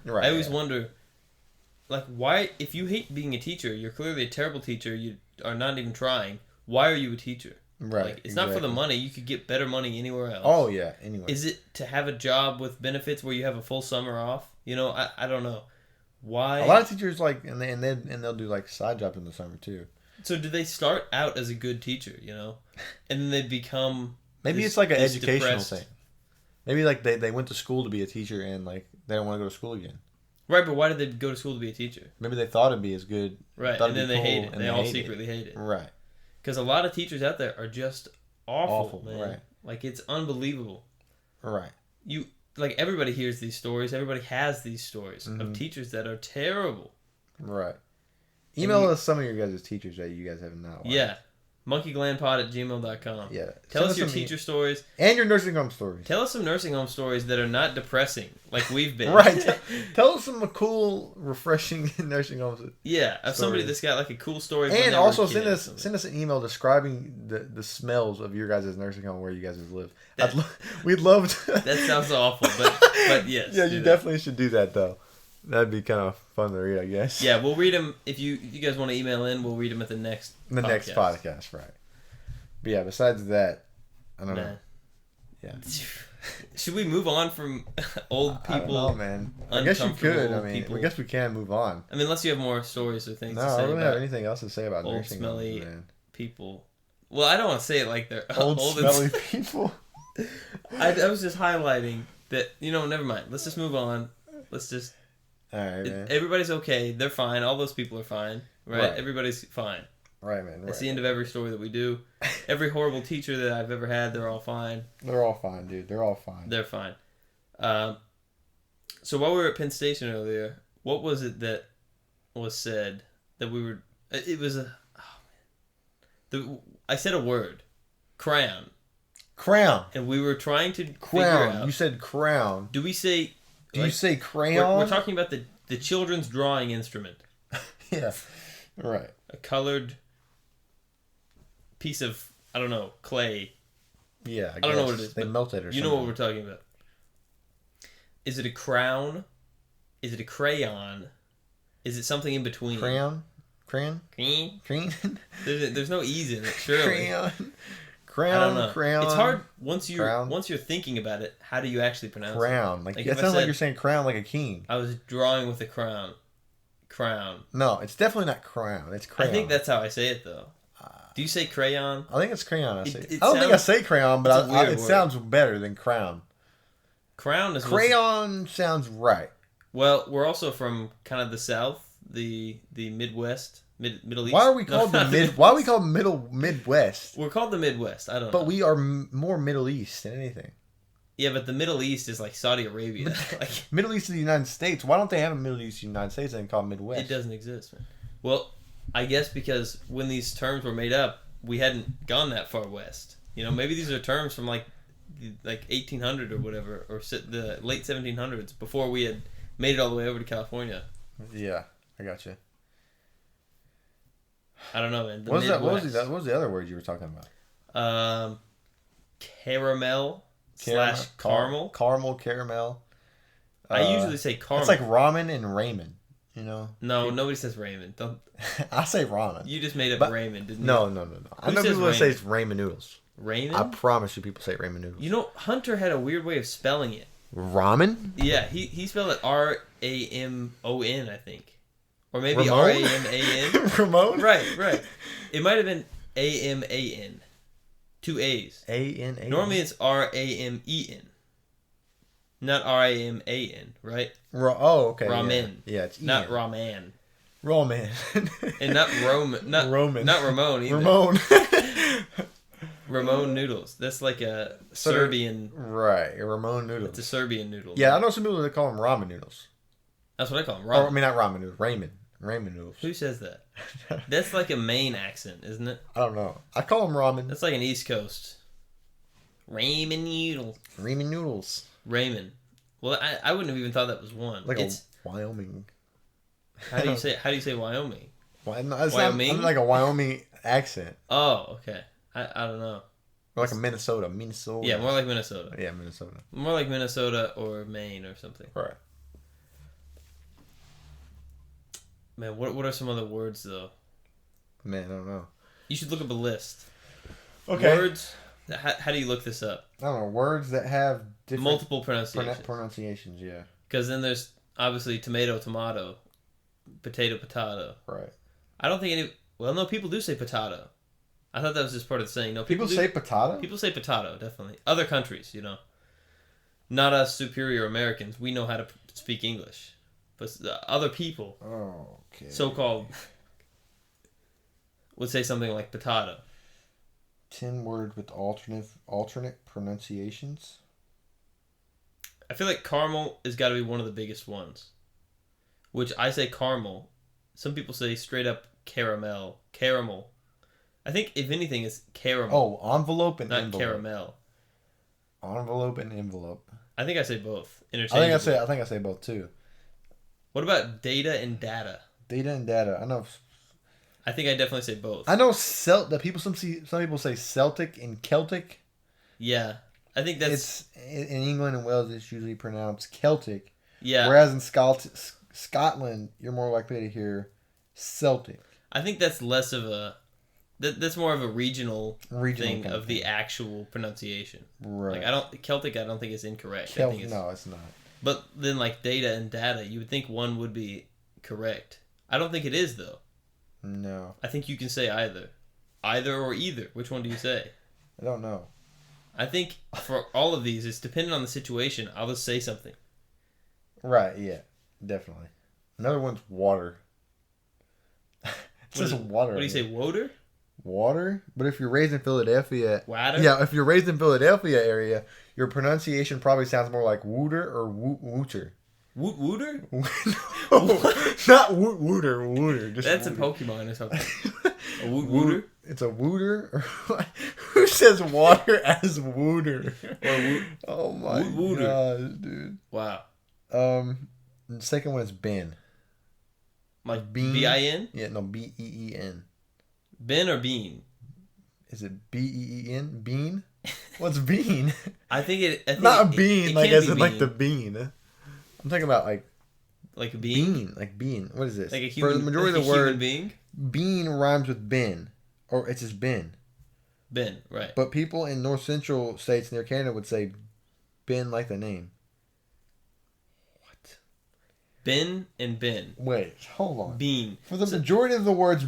Speaker 2: Right.
Speaker 1: I always wonder. Like, why, if you hate being a teacher, you're clearly a terrible teacher, you are not even trying, why are you a teacher?
Speaker 2: Right.
Speaker 1: Like, it's not for the money, you could get better money anywhere else.
Speaker 2: Oh, yeah, anywhere.
Speaker 1: Is it to have a job with benefits where you have a full summer off? I don't know. Why?
Speaker 2: A lot of teachers, like, and they'll do, like, side jobs in the summer, too.
Speaker 1: So do they start out as a good teacher, And then they become
Speaker 2: Maybe it's like an educational thing. Maybe, like, they went to school to be a teacher and, like, they don't want to go to school again.
Speaker 1: Right, but why did they go to school to be a teacher?
Speaker 2: Maybe they thought it'd be as good.
Speaker 1: Right, and then they hate it. They all secretly hate it.
Speaker 2: Right.
Speaker 1: Because a lot of teachers out there are just awful, man.
Speaker 2: Right.
Speaker 1: Like, it's unbelievable.
Speaker 2: Right.
Speaker 1: Everybody hears these stories. Everybody has these stories of teachers that are terrible.
Speaker 2: Right. Email us some of your guys' teachers that you guys have not liked.
Speaker 1: Yeah. monkeyglandpod@gmail.com.
Speaker 2: Yeah.
Speaker 1: Tell us your teacher stories.
Speaker 2: And your nursing home stories.
Speaker 1: Tell us some nursing home stories that are not depressing, like we've been.
Speaker 2: Right. Tell us some cool, refreshing nursing homes.
Speaker 1: Yeah, of somebody that's got like a cool story.
Speaker 2: And also send us an email describing the smells of your guys' nursing home where you guys live. We'd love to.
Speaker 1: That sounds awful, but yes.
Speaker 2: Yeah, you definitely should do that though. That'd be kind of fun to read, I guess.
Speaker 1: Yeah, we'll read them. If you guys want to email in, we'll read them at the next
Speaker 2: podcast, right. But yeah, besides that, I don't know. Yeah.
Speaker 1: Should we move on from old people?
Speaker 2: I don't know, man. I guess you could. I guess we can move on.
Speaker 1: I mean, unless you have more stories or things to say.
Speaker 2: No, I don't have anything else to say about
Speaker 1: old,
Speaker 2: nursing
Speaker 1: smelly
Speaker 2: homes, man.
Speaker 1: people. Well, I don't want to say it like they're
Speaker 2: old smelly people.
Speaker 1: I was just highlighting that, never mind. Let's just move on. Let's just...
Speaker 2: All right, man.
Speaker 1: Everybody's okay. They're fine. All those people are fine. Right? Everybody's fine.
Speaker 2: Right, man.
Speaker 1: That's the end of every story that we do. Every horrible teacher that I've ever had, they're all fine.
Speaker 2: They're all fine, dude. They're all fine.
Speaker 1: They're fine. So while we were at Penn Station earlier, what was it that was said that we were? It was a. Oh man, I said a word, crayon.
Speaker 2: Crown.
Speaker 1: And we were trying to
Speaker 2: Crown.
Speaker 1: figure out.
Speaker 2: You said crown.
Speaker 1: Do we say?
Speaker 2: Do you say crayon?
Speaker 1: We're talking about the children's drawing instrument.
Speaker 2: Yeah. Right.
Speaker 1: A colored piece of, I don't know, clay.
Speaker 2: Yeah,
Speaker 1: I don't know what it is.
Speaker 2: They melted or something.
Speaker 1: You know what we're talking about. Is it a crown? Is it a crayon? Is it something in between?
Speaker 2: Crayon?
Speaker 1: Crayon? There's no E's in it, surely.
Speaker 2: Crayon.
Speaker 1: I don't know.
Speaker 2: Crayon.
Speaker 1: It's hard once you're thinking about it. How do you actually pronounce
Speaker 2: crown?
Speaker 1: it?
Speaker 2: Like it sounds like you're saying crown like a king.
Speaker 1: I was drawing with a crown. Crown.
Speaker 2: No, it's definitely not crown. It's crayon.
Speaker 1: I think that's how I say it though. Do you say crayon?
Speaker 2: I think it's crayon. I say.
Speaker 1: I
Speaker 2: don't think I say crayon, but it sounds better than crown.
Speaker 1: Crown is
Speaker 2: crayon sounds right.
Speaker 1: Well, we're also from kind of the South, the Midwest. Middle East.
Speaker 2: Why are we called Why are we called Midwest?
Speaker 1: We're called the Midwest. I don't know.
Speaker 2: But we are more Middle East than anything.
Speaker 1: Yeah, but the Middle East is like Saudi Arabia. Like
Speaker 2: Middle East of the United States. Why don't they have a Middle East of the United States and call it Midwest?
Speaker 1: It doesn't exist, man. Well, I guess because when these terms were made up, we hadn't gone that far west. You know, maybe these are terms from like 1800 or whatever, or the late 1700s, before we had made it all the way over to California.
Speaker 2: Yeah, I got you.
Speaker 1: I don't know, man.
Speaker 2: What was the other word you were talking about?
Speaker 1: Caramel / caramel.
Speaker 2: Caramel.
Speaker 1: I usually say caramel.
Speaker 2: It's like ramen and ramen. You know?
Speaker 1: No, nobody says ramen. Don't.
Speaker 2: I say ramen.
Speaker 1: You just made up ramen, didn't you?
Speaker 2: No. I know people that say it's ramen noodles.
Speaker 1: Ramen?
Speaker 2: I promise you, people say ramen noodles.
Speaker 1: You know, Hunter had a weird way of spelling it.
Speaker 2: Ramen?
Speaker 1: Yeah, he spelled it RAMON, I think. Or maybe
Speaker 2: Ramon?
Speaker 1: RAMAN.
Speaker 2: Ramon?
Speaker 1: Right. It might have been AMAN. 2 A's.
Speaker 2: ANAN.
Speaker 1: Normally it's RAMEN. Not RAMAN, right?
Speaker 2: Oh, okay.
Speaker 1: Ramen.
Speaker 2: Yeah, it's
Speaker 1: not ramen.
Speaker 2: Roman.
Speaker 1: And not Roman. Not
Speaker 2: Roman.
Speaker 1: Not Ramon either.
Speaker 2: Ramon.
Speaker 1: Ramon noodles. That's like a Serbian.
Speaker 2: Right, Ramon noodles.
Speaker 1: It's a Serbian noodle.
Speaker 2: Yeah, I know some people that call them ramen noodles.
Speaker 1: That's what I call them.
Speaker 2: Ramen. I mean, not ramen noodles. Ramen noodles.
Speaker 1: Who says that? That's like a Maine accent, isn't it?
Speaker 2: I don't know. I call them ramen.
Speaker 1: That's like an East Coast. Ramen noodles.
Speaker 2: Ramen noodles.
Speaker 1: Ramen. Well, I wouldn't have even thought that was one.
Speaker 2: Like it's a Wyoming.
Speaker 1: How do you say Wyoming?
Speaker 2: It's
Speaker 1: Wyoming?
Speaker 2: not like a Wyoming accent.
Speaker 1: Oh, okay. I don't know.
Speaker 2: Or like a Minnesota.
Speaker 1: Yeah, more like Minnesota.
Speaker 2: Yeah, Minnesota.
Speaker 1: More like Minnesota or Maine or something.
Speaker 2: Right.
Speaker 1: Man, what are some other words though?
Speaker 2: Man, I don't know.
Speaker 1: You should look up a list.
Speaker 2: Okay.
Speaker 1: Words. How do you look this up?
Speaker 2: I don't know. Words that have different
Speaker 1: multiple pronunciations.
Speaker 2: Pronunciations, yeah.
Speaker 1: Because then there's obviously tomato, potato, potato.
Speaker 2: Right.
Speaker 1: I don't think any. Well, no, people do say potato. I thought that was just part of the saying. No,
Speaker 2: people say potato.
Speaker 1: People say potato, definitely. Other countries, not us superior Americans. We know how to speak English, but other people,
Speaker 2: okay,
Speaker 1: so-called, would say something like potato.
Speaker 2: 10 words with alternate pronunciations.
Speaker 1: I feel like caramel has got to be one of the biggest ones. Which I say caramel. Some people say straight up caramel. I think if anything it's caramel.
Speaker 2: Oh, envelope and
Speaker 1: not
Speaker 2: envelope.
Speaker 1: Caramel.
Speaker 2: Envelope and envelope.
Speaker 1: I think I say both.
Speaker 2: I think I say both too.
Speaker 1: What about data and data?
Speaker 2: Data and data. I know.
Speaker 1: I think I definitely say both.
Speaker 2: I know that people some people say Celtic and Celtic.
Speaker 1: Yeah, I think that's
Speaker 2: in England and Wales. It's usually pronounced Celtic.
Speaker 1: Yeah.
Speaker 2: Whereas in Scotland, you're more likely to hear Celtic.
Speaker 1: I think that's less of a. That's more of a regional thing of the actual pronunciation.
Speaker 2: Right.
Speaker 1: Like Celtic. I don't think is incorrect.
Speaker 2: No, it's not.
Speaker 1: But then, like data and data, you would think one would be correct. I don't think it is though.
Speaker 2: No.
Speaker 1: I think you can say either or either. Which one do you say?
Speaker 2: I don't know.
Speaker 1: I think for all of these, it's dependent on the situation. I'll just say something.
Speaker 2: Right. Yeah. Definitely. Another one's water. It says water.
Speaker 1: What do you say? Water.
Speaker 2: Water, but if you're raised in Philadelphia,
Speaker 1: water?
Speaker 2: Yeah, if you're raised in Philadelphia area, your pronunciation probably sounds more like wooter or woocher.
Speaker 1: Wooter?
Speaker 2: No, not Wooter. Wooter. Just
Speaker 1: That's
Speaker 2: Wooter.
Speaker 1: a Pokemon or something. A Wooter?
Speaker 2: It's a Wooter? Who says water as Wooter? Oh my gosh, dude.
Speaker 1: Wow.
Speaker 2: The second one is Ben.
Speaker 1: Like
Speaker 2: Bean?
Speaker 1: B-I-N?
Speaker 2: Yeah, no, B-E-E-N.
Speaker 1: Ben or Bean?
Speaker 2: Is it B-E-E-N? Bean? What's bean?
Speaker 1: I think
Speaker 2: not bean,
Speaker 1: it
Speaker 2: like
Speaker 1: can
Speaker 2: as
Speaker 1: be
Speaker 2: in like the bean. I'm talking about like
Speaker 1: a bean?
Speaker 2: bean. Like bean. What is this?
Speaker 1: Like a human,
Speaker 2: For the majority
Speaker 1: like
Speaker 2: of the
Speaker 1: human
Speaker 2: word,
Speaker 1: being?
Speaker 2: bean rhymes with Ben. Or it's just Ben.
Speaker 1: Ben, right.
Speaker 2: But people in north central states near Canada would say Ben like the name. What?
Speaker 1: Ben and Ben.
Speaker 2: Wait, hold on.
Speaker 1: Bean.
Speaker 2: For the majority of the words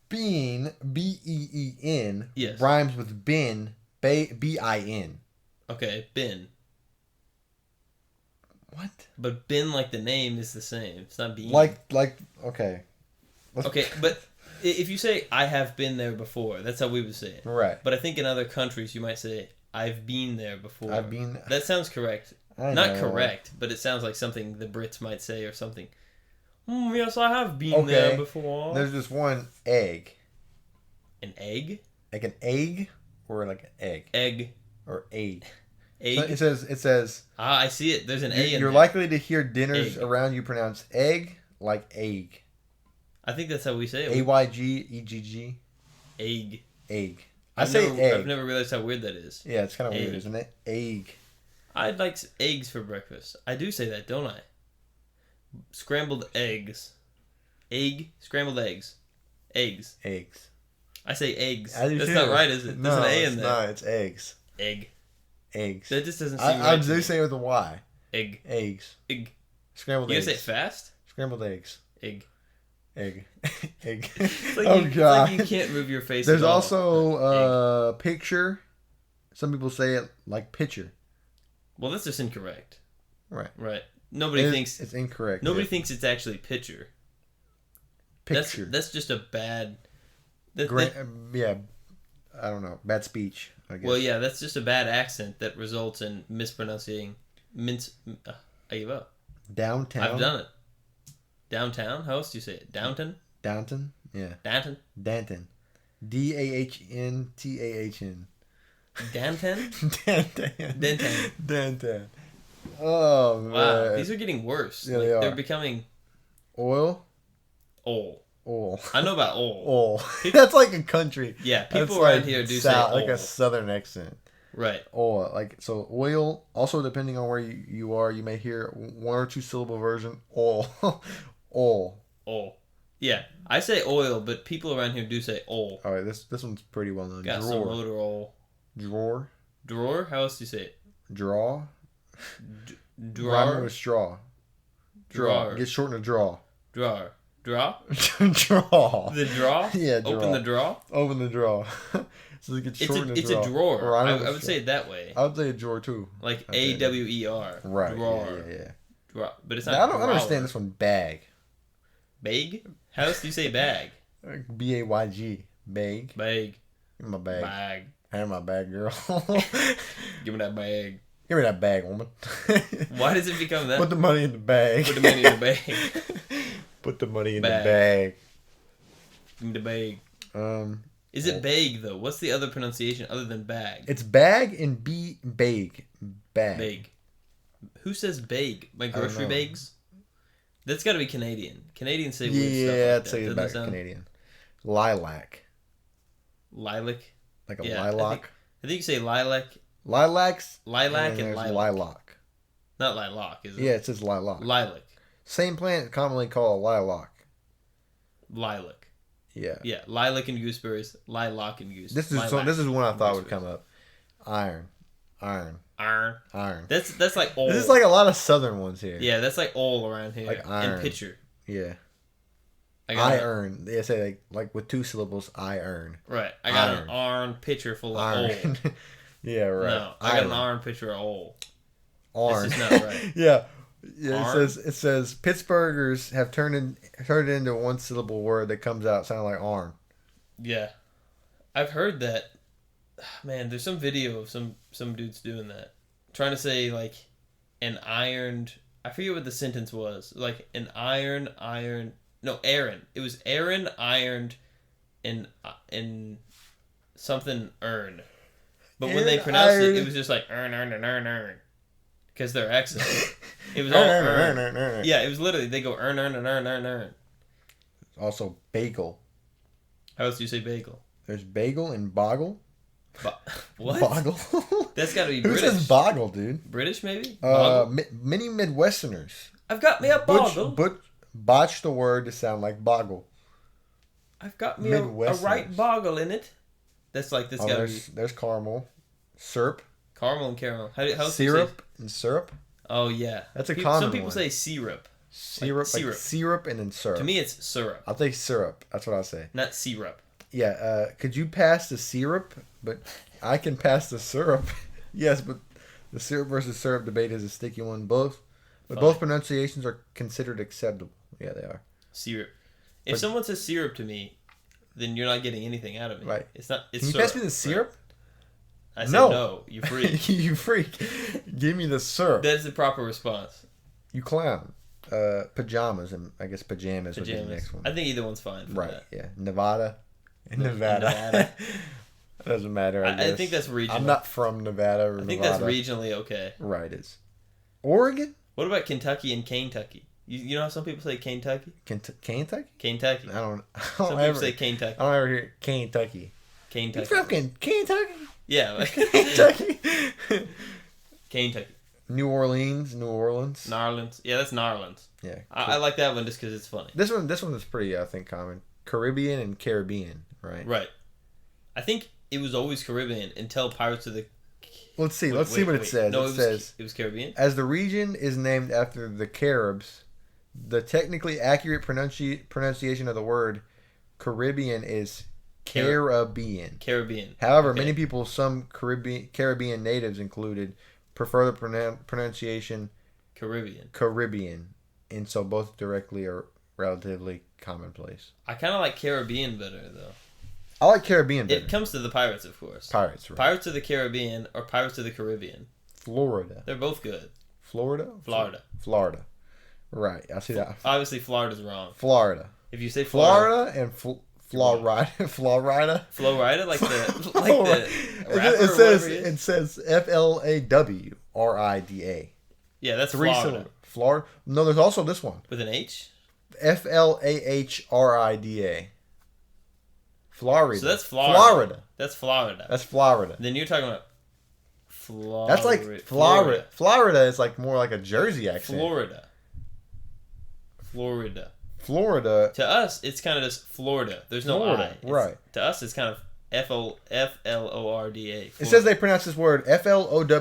Speaker 2: bean, B-E-E-N,
Speaker 1: yes, rhymes
Speaker 2: with bin, B-I-N.
Speaker 1: Okay, Ben.
Speaker 2: What?
Speaker 1: But Ben like the name is the same. It's not bean.
Speaker 2: Okay.
Speaker 1: Okay, but if you say, I have been there before, that's how we would say it.
Speaker 2: Right.
Speaker 1: But I think in other countries you might say, I've been there before.
Speaker 2: I've been...
Speaker 1: That sounds correct. Not correct, but it sounds like something the Brits might say or something. Yes, I have been there before.
Speaker 2: There's just one egg.
Speaker 1: An egg?
Speaker 2: Like an egg or like an egg?
Speaker 1: Egg.
Speaker 2: Or egg.
Speaker 1: Egg?
Speaker 2: So it says...
Speaker 1: I see it. There's an A in there.
Speaker 2: You're likely to hear dinners
Speaker 1: Egg.
Speaker 2: around you pronounce egg like egg.
Speaker 1: I think that's how we say it.
Speaker 2: A-Y-G-E-G-G.
Speaker 1: Egg.
Speaker 2: Egg.
Speaker 1: Egg. I've never realized how weird that is.
Speaker 2: Yeah, it's kind of weird, isn't it? Egg.
Speaker 1: I'd like eggs for breakfast. I do say that, don't I? Scrambled eggs. Egg. Scrambled eggs. Eggs.
Speaker 2: Eggs.
Speaker 1: I say eggs.
Speaker 2: I do
Speaker 1: That's
Speaker 2: too.
Speaker 1: not right, is it? There's an A in there.
Speaker 2: No, it's eggs.
Speaker 1: Egg.
Speaker 2: Eggs.
Speaker 1: That just doesn't seem right.
Speaker 2: I do say it with a Y.
Speaker 1: Egg.
Speaker 2: Eggs.
Speaker 1: Egg.
Speaker 2: Scrambled
Speaker 1: eggs.
Speaker 2: eggs.
Speaker 1: You gonna say it fast?
Speaker 2: Scrambled eggs.
Speaker 1: Egg.
Speaker 2: Egg. Egg.
Speaker 1: Like
Speaker 2: God.
Speaker 1: It's like you can't move your face.
Speaker 2: There's
Speaker 1: at all.
Speaker 2: also picture. Some people say it like picture.
Speaker 1: Well, that's just incorrect.
Speaker 2: Right.
Speaker 1: Right. Nobody thinks
Speaker 2: it's incorrect.
Speaker 1: Nobody thinks it's actually picture.
Speaker 2: Picture.
Speaker 1: That's just a bad.
Speaker 2: Yeah. I don't know. Bad speech, I guess.
Speaker 1: Well, yeah, that's just a bad accent that results in mispronouncing I give up.
Speaker 2: Downtown.
Speaker 1: I've done it. Downtown? How else do you say it? Downton?
Speaker 2: Downton? Yeah.
Speaker 1: Danton?
Speaker 2: Danton. D-A-H-N-T-A-H-N.
Speaker 1: Danton?
Speaker 2: Danton. Danton. Oh, man.
Speaker 1: Wow, these are getting worse.
Speaker 2: Yeah, they are.
Speaker 1: They're becoming...
Speaker 2: Oil?
Speaker 1: Ol.
Speaker 2: Oil.
Speaker 1: I know about ol.
Speaker 2: Oil. That's like a country.
Speaker 1: Yeah, people
Speaker 2: That's
Speaker 1: around here do say ol.
Speaker 2: like a southern accent.
Speaker 1: Right.
Speaker 2: Oil. So oil, also depending on where you are, you may hear one or two syllable version. Oil. Oil.
Speaker 1: Ol. Yeah, I say oil, but people around here do say ol.
Speaker 2: All right, this one's pretty well known.
Speaker 1: Got
Speaker 2: Drawer.
Speaker 1: some motor ol.
Speaker 2: Drawer.
Speaker 1: Drawer? How else do you say it?
Speaker 2: Draw.
Speaker 1: Drawer.
Speaker 2: Rhyming with straw.
Speaker 1: Drawer.
Speaker 2: Get shortened to draw.
Speaker 1: Drawer. Draw?
Speaker 2: Draw.
Speaker 1: The draw?
Speaker 2: Yeah, draw.
Speaker 1: Open the draw?
Speaker 2: Open the draw. So it gets shortened to
Speaker 1: it's
Speaker 2: draw.
Speaker 1: a drawer. I would
Speaker 2: straw.
Speaker 1: say it that way.
Speaker 2: I would say a drawer too.
Speaker 1: Like A-W-E-R.
Speaker 2: Right.
Speaker 1: Drawer.
Speaker 2: Yeah.
Speaker 1: Draw. But it's not
Speaker 2: Now, I don't
Speaker 1: drawer.
Speaker 2: understand this one. Bag.
Speaker 1: Bag? How else do you say bag?
Speaker 2: B-A-Y-G. Bag.
Speaker 1: Bag.
Speaker 2: Give me my bag.
Speaker 1: Bag.
Speaker 2: Hand me my bag, girl.
Speaker 1: Give me that bag.
Speaker 2: Give me that bag, woman.
Speaker 1: Why does it become that?
Speaker 2: Put the money in the bag.
Speaker 1: Put the money in the bag.
Speaker 2: Put the money in
Speaker 1: Bag.
Speaker 2: the bag.
Speaker 1: Give me the bag. Is it bag though? What's the other pronunciation other than bag?
Speaker 2: It's bag and bag. Bag.
Speaker 1: Bag. Who says bag? My grocery bags? That's got to be Canadian. Canadians say weird stuff.
Speaker 2: Yeah,
Speaker 1: Like
Speaker 2: I'd say it's
Speaker 1: that.
Speaker 2: back Canadian. Lilac.
Speaker 1: Lilac.
Speaker 2: Like a lilac.
Speaker 1: I think you say lilac.
Speaker 2: Lilacs.
Speaker 1: Lilac and lilac.
Speaker 2: Lilac.
Speaker 1: Not lilac, is it?
Speaker 2: Yeah, it says lilac.
Speaker 1: Lilac.
Speaker 2: Same plant commonly called lilac.
Speaker 1: Lilac.
Speaker 2: Yeah.
Speaker 1: Yeah, lilac and gooseberries. Lilac and gooseberries.
Speaker 2: This is one I thought would come up. Iron.
Speaker 1: Iron. That's like old.
Speaker 2: This is like a lot of southern ones here.
Speaker 1: Yeah, that's like all around here.
Speaker 2: Like iron.
Speaker 1: And pitcher.
Speaker 2: Yeah.
Speaker 1: I
Speaker 2: earn. They say like with two syllables. I earn.
Speaker 1: Right. I got an iron pitcher full of old.
Speaker 2: Yeah, right.
Speaker 1: No, I got an iron pitcher of old.
Speaker 2: Iron.
Speaker 1: This is not right.
Speaker 2: Yeah. It says Pittsburghers have turned it into a one syllable word that comes out sounding like arm.
Speaker 1: Yeah, I've heard that. Man, there's some video of some dudes doing that, trying to say like an ironed I forget what the sentence was. Like an Aaron. No, Aaron. It was Aaron ironed in something earned. But when they pronounced it was just like earn. Because their accent. It was all earn. Yeah, it was literally, they go earn.
Speaker 2: Also, bagel.
Speaker 1: How else do you say bagel?
Speaker 2: There's bagel and boggle.
Speaker 1: What?
Speaker 2: Boggle?
Speaker 1: That's got to be
Speaker 2: Who
Speaker 1: British.
Speaker 2: says boggle, dude?
Speaker 1: British, maybe?
Speaker 2: Many Midwesterners.
Speaker 1: I've got me a boggle.
Speaker 2: Botch the word to sound like boggle.
Speaker 1: I've got me a right boggle in it. That's like, this gotta be...
Speaker 2: There's caramel. Syrup.
Speaker 1: Caramel and caramel. How
Speaker 2: syrup and syrup.
Speaker 1: Oh, yeah.
Speaker 2: That's a common one.
Speaker 1: Some people say syrup.
Speaker 2: Syrup and then syrup.
Speaker 1: To me, it's syrup.
Speaker 2: I'll take syrup. That's what I'll say.
Speaker 1: Not syrup.
Speaker 2: Yeah, could you pass the syrup? But I can pass the syrup. Yes, but the syrup versus syrup debate is a sticky one. Both pronunciations are considered acceptable. Yeah, they are.
Speaker 1: Syrup. If someone says syrup to me, then you're not getting anything out of me.
Speaker 2: Right.
Speaker 1: It's not. It's
Speaker 2: can you
Speaker 1: syrup,
Speaker 2: pass me the syrup?
Speaker 1: Right? I said no. You freak.
Speaker 2: You freak. Give me the syrup.
Speaker 1: That's the proper response.
Speaker 2: You clown. Pajamas, and I guess pajamas would be the next one.
Speaker 1: I think either one's fine.
Speaker 2: Right.
Speaker 1: That.
Speaker 2: Yeah. Nevada. Nevada. It doesn't matter. I
Speaker 1: think that's regional.
Speaker 2: I'm not from Nevada or
Speaker 1: I think
Speaker 2: Nevada.
Speaker 1: that's regionally okay.
Speaker 2: Right. Is Oregon?
Speaker 1: What about Kentucky and Kentucky? You know how some people say Kentucky?
Speaker 2: Kentucky?
Speaker 1: Kentucky.
Speaker 2: Some
Speaker 1: people say Kentucky.
Speaker 2: I don't ever hear Kentucky.
Speaker 1: Kentucky.
Speaker 2: You from Kentucky?
Speaker 1: Yeah. Like
Speaker 2: Kentucky.
Speaker 1: Kentucky.
Speaker 2: New Orleans.
Speaker 1: Narlands. Yeah, that's Narlands.
Speaker 2: Yeah. Cool.
Speaker 1: I like that one just because it's funny.
Speaker 2: This one is pretty, I think, common. Caribbean and Caribbean, right?
Speaker 1: Right. I think it was always Caribbean until Pirates of the...
Speaker 2: Let's see what it says.
Speaker 1: No,
Speaker 2: it says
Speaker 1: it was Caribbean.
Speaker 2: As the region is named after the Caribs, the technically accurate pronunciation of the word Caribbean is Caribbean.
Speaker 1: Caribbean.
Speaker 2: However, many people, some Caribbean natives included, prefer the pronunciation Caribbean, and so both directly are relatively commonplace.
Speaker 1: I kind of like Caribbean better, though.
Speaker 2: I like Caribbean better.
Speaker 1: It comes to the Pirates, of course.
Speaker 2: Pirates, right.
Speaker 1: Pirates of the Caribbean or Pirates of the Caribbean.
Speaker 2: Florida.
Speaker 1: They're both good.
Speaker 2: Florida. Right. I see that.
Speaker 1: Obviously, Florida's wrong.
Speaker 2: Florida.
Speaker 1: If you say
Speaker 2: Florida and Florida,
Speaker 1: Florida, like the rapper.
Speaker 2: It says Flawrida.
Speaker 1: Yeah, that's
Speaker 2: three
Speaker 1: Florida.
Speaker 2: syllables. Florida. No, there's also this one.
Speaker 1: With an H.
Speaker 2: Flawrida. Florida.
Speaker 1: So that's Florida. That's Florida. Then you're talking about Florida.
Speaker 2: That's like Florida. Florida is like more like a Jersey accent. Florida.
Speaker 1: To us, it's kind of just Florida. There's no I.
Speaker 2: Right.
Speaker 1: To us, it's kind of Florida.
Speaker 2: It says they pronounce this word Flowrida,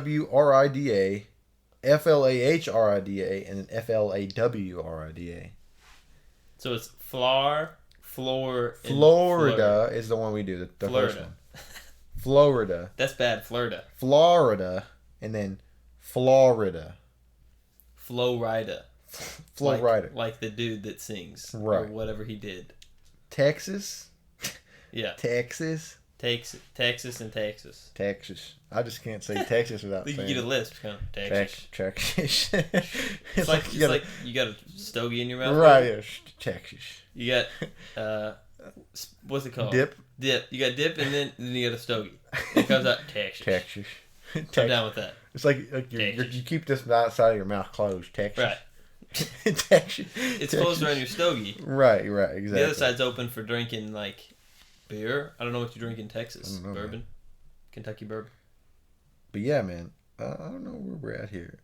Speaker 2: Flahrida, and then Flawrida.
Speaker 1: So it's Florida
Speaker 2: is the one we do. The
Speaker 1: Florida.
Speaker 2: First one. Florida.
Speaker 1: That's bad.
Speaker 2: Florida, and then Florida.
Speaker 1: Flowrida.
Speaker 2: Flowrida.
Speaker 1: Like the dude that sings.
Speaker 2: Right.
Speaker 1: Or whatever he did.
Speaker 2: Texas.
Speaker 1: Yeah.
Speaker 2: Texas.
Speaker 1: Texas and Texas.
Speaker 2: Texas. I just can't say Texas without saying.
Speaker 1: You get a lisp, kind of. Texas.
Speaker 2: Texas.
Speaker 1: it's like you got a stogie in your mouth.
Speaker 2: Right. Yeah. Texas.
Speaker 1: You got what's it called?
Speaker 2: Dip.
Speaker 1: You got dip, and then you got a stogie. It comes out Texas. I'm down with that.
Speaker 2: It's like you keep this side of your mouth closed. Texas.
Speaker 1: Right.
Speaker 2: Texas.
Speaker 1: It's closed around your stogie.
Speaker 2: Right. Exactly.
Speaker 1: The other side's open for drinking like beer. I don't know what you drink in Texas. Bourbon. Man. Kentucky bourbon.
Speaker 2: But yeah, man. I don't know where we're at here.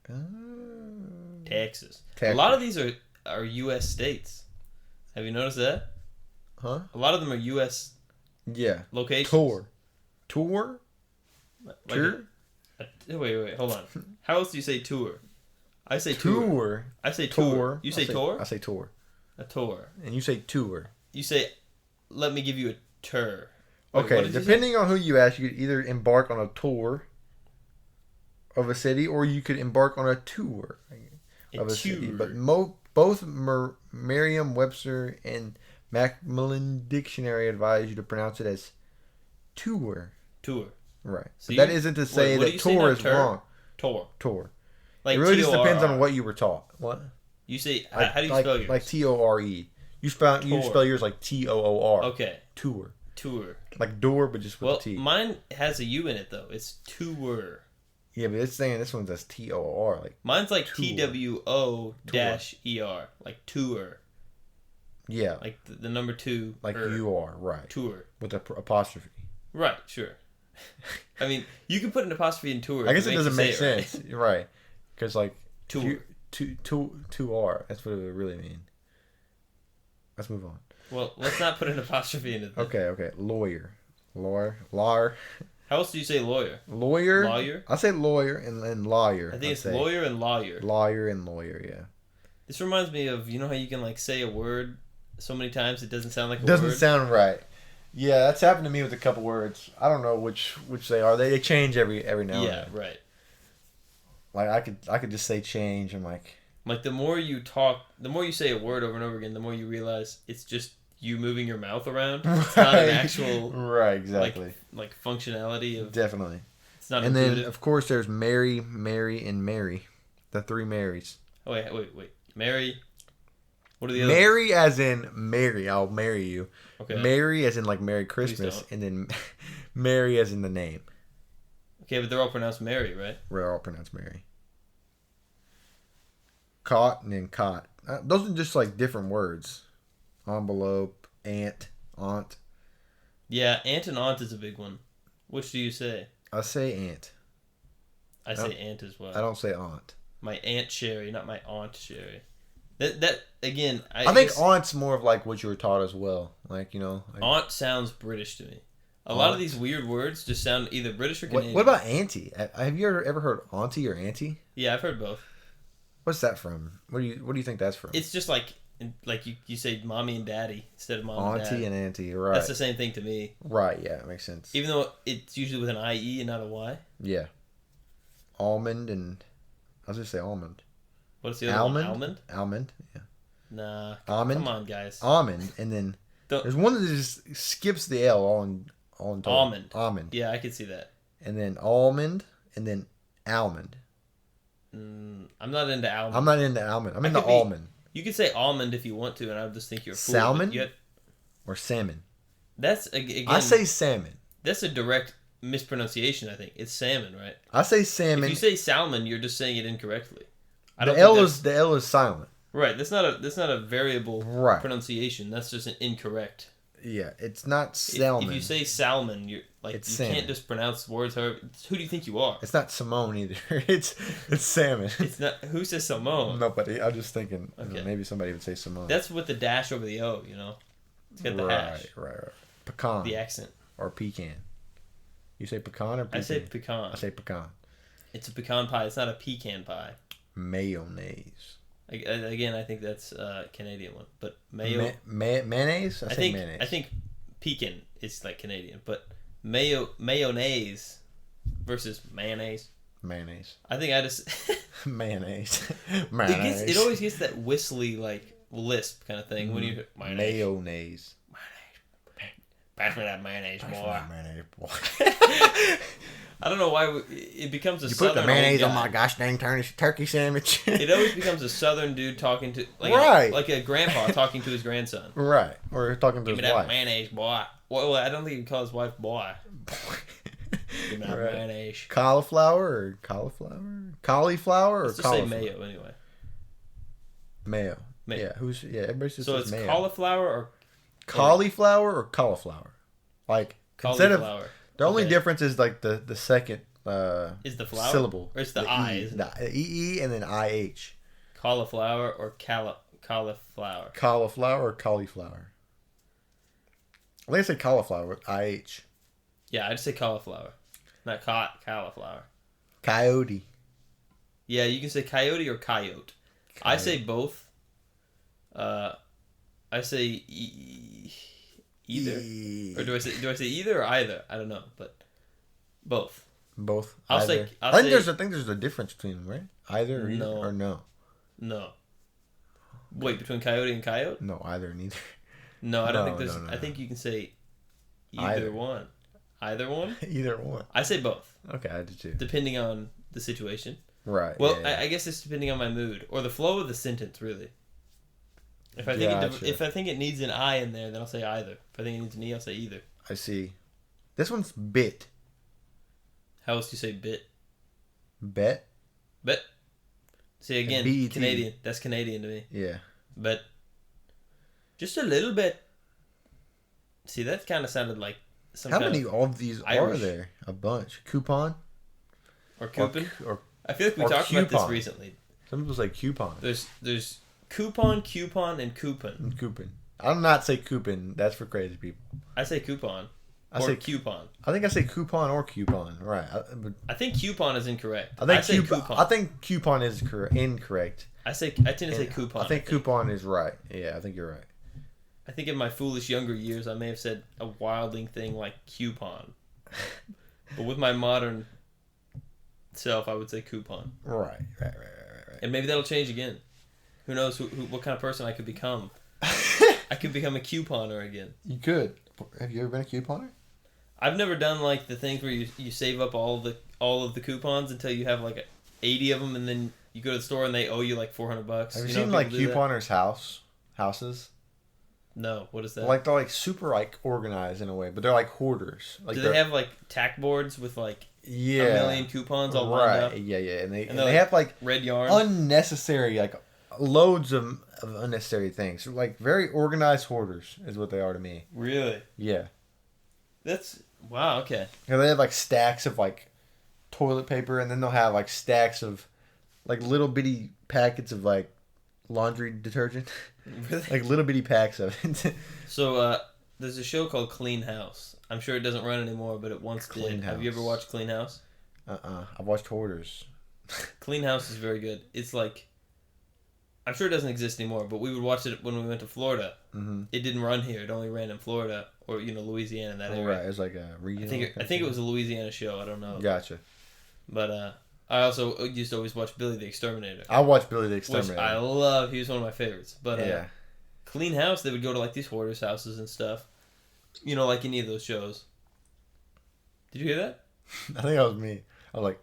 Speaker 1: Texas. A lot of these are U.S. states. Have you noticed that?
Speaker 2: Huh?
Speaker 1: A lot of them are U.S. locations.
Speaker 2: Tour?
Speaker 1: Wait. Hold on. How else do you say tour? I say
Speaker 2: tour.
Speaker 1: I say tour. You say tour?
Speaker 2: I say tour.
Speaker 1: A tour.
Speaker 2: And you say tour.
Speaker 1: You say, let me give you a tour.
Speaker 2: Okay, depending on who you ask, you could either embark on a tour of a city, or you could embark on a tour of a city. But both Merriam-Webster and Macmillan Dictionary advise you to pronounce it as tour.
Speaker 1: Tour.
Speaker 2: Right. So that isn't to say that tour is wrong.
Speaker 1: Tour. Like
Speaker 2: it really just depends
Speaker 1: T-O-R-R.
Speaker 2: on what you were taught. What?
Speaker 1: You say
Speaker 2: Like,
Speaker 1: how do you
Speaker 2: like,
Speaker 1: spell yours?
Speaker 2: Like Tore. You spell yours like Toor.
Speaker 1: Okay.
Speaker 2: Tour.
Speaker 1: Tour.
Speaker 2: Like door, but just with
Speaker 1: Well,
Speaker 2: a T.
Speaker 1: mine has a U in it though. It's tour.
Speaker 2: Yeah, but it's saying this one says Toor. Like
Speaker 1: Mine's like
Speaker 2: Tour.
Speaker 1: TWO-ER, like tour.
Speaker 2: yeah,
Speaker 1: Like the number 2.
Speaker 2: like you are right
Speaker 1: Tour.
Speaker 2: with an apostrophe.
Speaker 1: Right. Sure. I mean, you can put an apostrophe in tour.
Speaker 2: I guess
Speaker 1: if
Speaker 2: it doesn't
Speaker 1: makes
Speaker 2: make
Speaker 1: you say it
Speaker 2: sense. You're right. Because, like,
Speaker 1: Tour.
Speaker 2: Toor. That's what it would really mean. Let's move on.
Speaker 1: Right. Well, let's not put an apostrophe in it. Then.
Speaker 2: Okay. Lawyer. Lar.
Speaker 1: How else do you say lawyer?
Speaker 2: Lawyer.
Speaker 1: Lawyer?
Speaker 2: I say lawyer and then lawyer.
Speaker 1: I think it's lawyer and lawyer.
Speaker 2: Lawyer and lawyer, yeah.
Speaker 1: This reminds me of, you know how you can, like, say a word so many times it doesn't sound like a word?
Speaker 2: Doesn't sound right. Yeah, that's happened to me with a couple words. I don't know which they are. They change every now and then.
Speaker 1: Yeah, right.
Speaker 2: Like I could just say change and like
Speaker 1: the more you talk, the more you say a word over and over again, the more you realize it's just you moving your mouth around. It's not an actual
Speaker 2: right, exactly.
Speaker 1: Like functionality of
Speaker 2: definitely.
Speaker 1: It's not
Speaker 2: and
Speaker 1: intuitive.
Speaker 2: then of course there's Mary, and Mary. The 3 Marys.
Speaker 1: Oh wait. Mary. What are the other?
Speaker 2: Mary as in Mary, I'll marry you.
Speaker 1: Okay.
Speaker 2: Mary as in like Merry Christmas, and then Mary as in the name.
Speaker 1: Okay, but they're all pronounced Mary, right?
Speaker 2: We're all pronounced Mary. Caught and then caught. Those are just like different words. Envelope, aunt.
Speaker 1: Yeah, aunt and aunt is a big one. Which do you say?
Speaker 2: I say aunt.
Speaker 1: I say aunt as well.
Speaker 2: I don't say aunt.
Speaker 1: My Aunt Sherry, not my Aunt Sherry. That again,
Speaker 2: I think aunt's more of like what you were taught as well. Like, you know. Like,
Speaker 1: aunt sounds British to me. A lot of these weird words just sound either British or Canadian.
Speaker 2: What about auntie? Have you ever heard auntie or auntie?
Speaker 1: Yeah, I've heard both.
Speaker 2: What's that from? What do you think that's from?
Speaker 1: It's just like you say mommy and daddy instead of mom
Speaker 2: auntie
Speaker 1: and dad.
Speaker 2: and auntie, right?
Speaker 1: That's the same thing to me.
Speaker 2: Right, yeah, it makes sense.
Speaker 1: Even though it's usually with an IE and not a Y.
Speaker 2: Yeah. Almond and I was gonna say almond.
Speaker 1: What's the other one? Almond?
Speaker 2: Almond, yeah.
Speaker 1: Nah.
Speaker 2: Almond.
Speaker 1: Come on, guys.
Speaker 2: Almond, and then there's one that just skips the L on top.
Speaker 1: Almond.
Speaker 2: Almond.
Speaker 1: Yeah, I could see that.
Speaker 2: And then almond, and then almond.
Speaker 1: I'm not into almond.
Speaker 2: I'm not into almond. I'm into almond.
Speaker 1: You could say almond if you want to, and I would just think you're a fool.
Speaker 2: Salmon or salmon.
Speaker 1: That's again.
Speaker 2: I say salmon.
Speaker 1: That's a direct mispronunciation. I think it's salmon, right?
Speaker 2: I say salmon.
Speaker 1: If you say salmon, you're just saying it incorrectly.
Speaker 2: The L is silent.
Speaker 1: Right. That's not a variable pronunciation. That's just an incorrect.
Speaker 2: Yeah, it's not salmon.
Speaker 1: If you say salmon, you're like you can't just pronounce words. However, who do you think you are?
Speaker 2: It's not Simone either. It's salmon.
Speaker 1: It's not. Who says Simone?
Speaker 2: Nobody. I'm just thinking.
Speaker 1: Okay.
Speaker 2: Maybe somebody would say Simone.
Speaker 1: That's with the dash over the O. You know, it's got the hash.
Speaker 2: Right. Pecan.
Speaker 1: The accent.
Speaker 2: Or pecan. You say pecan or pecan?
Speaker 1: I say pecan.
Speaker 2: I say pecan.
Speaker 1: It's a pecan pie. It's not a pecan pie.
Speaker 2: Mayonnaise.
Speaker 1: Again, I think that's a Canadian one, but mayo.
Speaker 2: Mayonnaise. I think mayonnaise.
Speaker 1: I think pecan is like Canadian, but mayonnaise versus mayonnaise.
Speaker 2: Mayonnaise.
Speaker 1: I think I just
Speaker 2: mayonnaise.
Speaker 1: It always gets that whistly like lisp kind of thing when you
Speaker 2: mayonnaise.
Speaker 1: Pass me that mayonnaise, boy.
Speaker 2: Boy.
Speaker 1: I don't know why it becomes a
Speaker 2: you
Speaker 1: southern.
Speaker 2: Put the mayonnaise on my gosh dang turkey sandwich.
Speaker 1: It always becomes a southern dude talking to like a grandpa talking to his grandson.
Speaker 2: Right, or talking to
Speaker 1: his wife. Give me that mayonnaise, boy. Well, I don't think he can call his wife boy. Give me that mayonnaise.
Speaker 2: Cauliflower.
Speaker 1: Let's just say mayo anyway.
Speaker 2: Mayo. Yeah, everybody says
Speaker 1: so it's
Speaker 2: mayo.
Speaker 1: Cauliflower or
Speaker 2: cauliflower. Like instead of the only difference is like the second
Speaker 1: is the flower
Speaker 2: syllable
Speaker 1: or it's the I, isn't it?
Speaker 2: The EE and then IH.
Speaker 1: Cauliflower or cauliflower.
Speaker 2: Cauliflower or cauliflower. I think I say cauliflower with IH.
Speaker 1: Yeah, I'd say cauliflower, not cauliflower.
Speaker 2: Coyote.
Speaker 1: Yeah, you can say coyote or coyote. I say both. I say either, or do I say either or either? I don't know, but both.
Speaker 2: Both.
Speaker 1: I
Speaker 2: think there's a difference between them, right? Either or either, or no.
Speaker 1: No. Wait, between coyote and coyote?
Speaker 2: No, either and neither.
Speaker 1: No, I don't think there's. No. I think you can say either one. Either one?
Speaker 2: Either one.
Speaker 1: I say both.
Speaker 2: Okay, I do too.
Speaker 1: Depending on the situation.
Speaker 2: Right.
Speaker 1: Well,
Speaker 2: yeah.
Speaker 1: I guess it's depending on my mood or the flow of the sentence, really. If I think it needs an I in there, then I'll say either. If I think it needs an E, I'll say either.
Speaker 2: I see. This one's bit.
Speaker 1: How else do you say bit?
Speaker 2: Bet.
Speaker 1: Bet. See again,
Speaker 2: B-E-T.
Speaker 1: Canadian. That's Canadian to me.
Speaker 2: Yeah.
Speaker 1: Bet. Just a little bit. See, that kind of sounded like some
Speaker 2: How
Speaker 1: kind
Speaker 2: many of these
Speaker 1: Irish.
Speaker 2: are there? A bunch. Coupon.
Speaker 1: Or coupon.
Speaker 2: Or
Speaker 1: I feel like we
Speaker 2: or
Speaker 1: talked about this
Speaker 2: coupon.
Speaker 1: recently.
Speaker 2: Some people say coupon.
Speaker 1: There's coupon, and coupon.
Speaker 2: Coupon. I'll not say coupon. That's for crazy people.
Speaker 1: I say coupon.
Speaker 2: I
Speaker 1: Or
Speaker 2: say
Speaker 1: coupon.
Speaker 2: I think I say coupon or coupon. Right.
Speaker 1: I think coupon is incorrect.
Speaker 2: I
Speaker 1: say
Speaker 2: think coupon. I think coupon is incorrect.
Speaker 1: I tend to say coupon.
Speaker 2: I think coupon is right. Yeah, I think you're right.
Speaker 1: I think in my foolish younger years, I may have said a wilding thing like coupon. But with my modern self, I would say coupon.
Speaker 2: Right.
Speaker 1: And maybe that'll change again. Who knows what kind of person I could become. I could become a couponer again.
Speaker 2: You could. Have you ever been a couponer?
Speaker 1: I've never done like the things where you save up all of the coupons until you have like 80 of them, and then you go to the store and they owe you like $400.
Speaker 2: Have you seen like couponers' houses?
Speaker 1: No, what is that?
Speaker 2: Like they're like super like organized in a way, but they're like hoarders. Like
Speaker 1: do they have like tack boards with like a million coupons all lined up?
Speaker 2: Yeah, and they
Speaker 1: like,
Speaker 2: have like
Speaker 1: red yarn,
Speaker 2: unnecessary like loads of unnecessary things. Like very organized hoarders is what they are to me.
Speaker 1: Really?
Speaker 2: Yeah.
Speaker 1: That's wow. Okay.
Speaker 2: Yeah, they have like stacks of like toilet paper, and then they'll have like stacks of like little bitty packets of like laundry detergent.
Speaker 1: Really?
Speaker 2: Like little bitty packs of it.
Speaker 1: So there's a show called Clean House. I'm sure it doesn't run anymore, but it once did. Have you ever watched Clean House?
Speaker 2: I've watched Hoarders.
Speaker 1: Clean House is very good. It's like, I'm sure it doesn't exist anymore, but we would watch it when we went to Florida.
Speaker 2: Mm-hmm.
Speaker 1: It didn't run here. It only ran in Florida or Louisiana in that area.
Speaker 2: Right, it's like a regional.
Speaker 1: I think it was a Louisiana show. I don't know.
Speaker 2: Gotcha.
Speaker 1: But I also used to always watch Billy the Exterminator.
Speaker 2: I watched Billy the Exterminator.
Speaker 1: Which I love. He was one of my favorites. But
Speaker 2: yeah.
Speaker 1: Clean House, they would go to like these hoarders' houses and stuff. Like any of those shows. Did you hear that?
Speaker 2: I think that was me. I was like,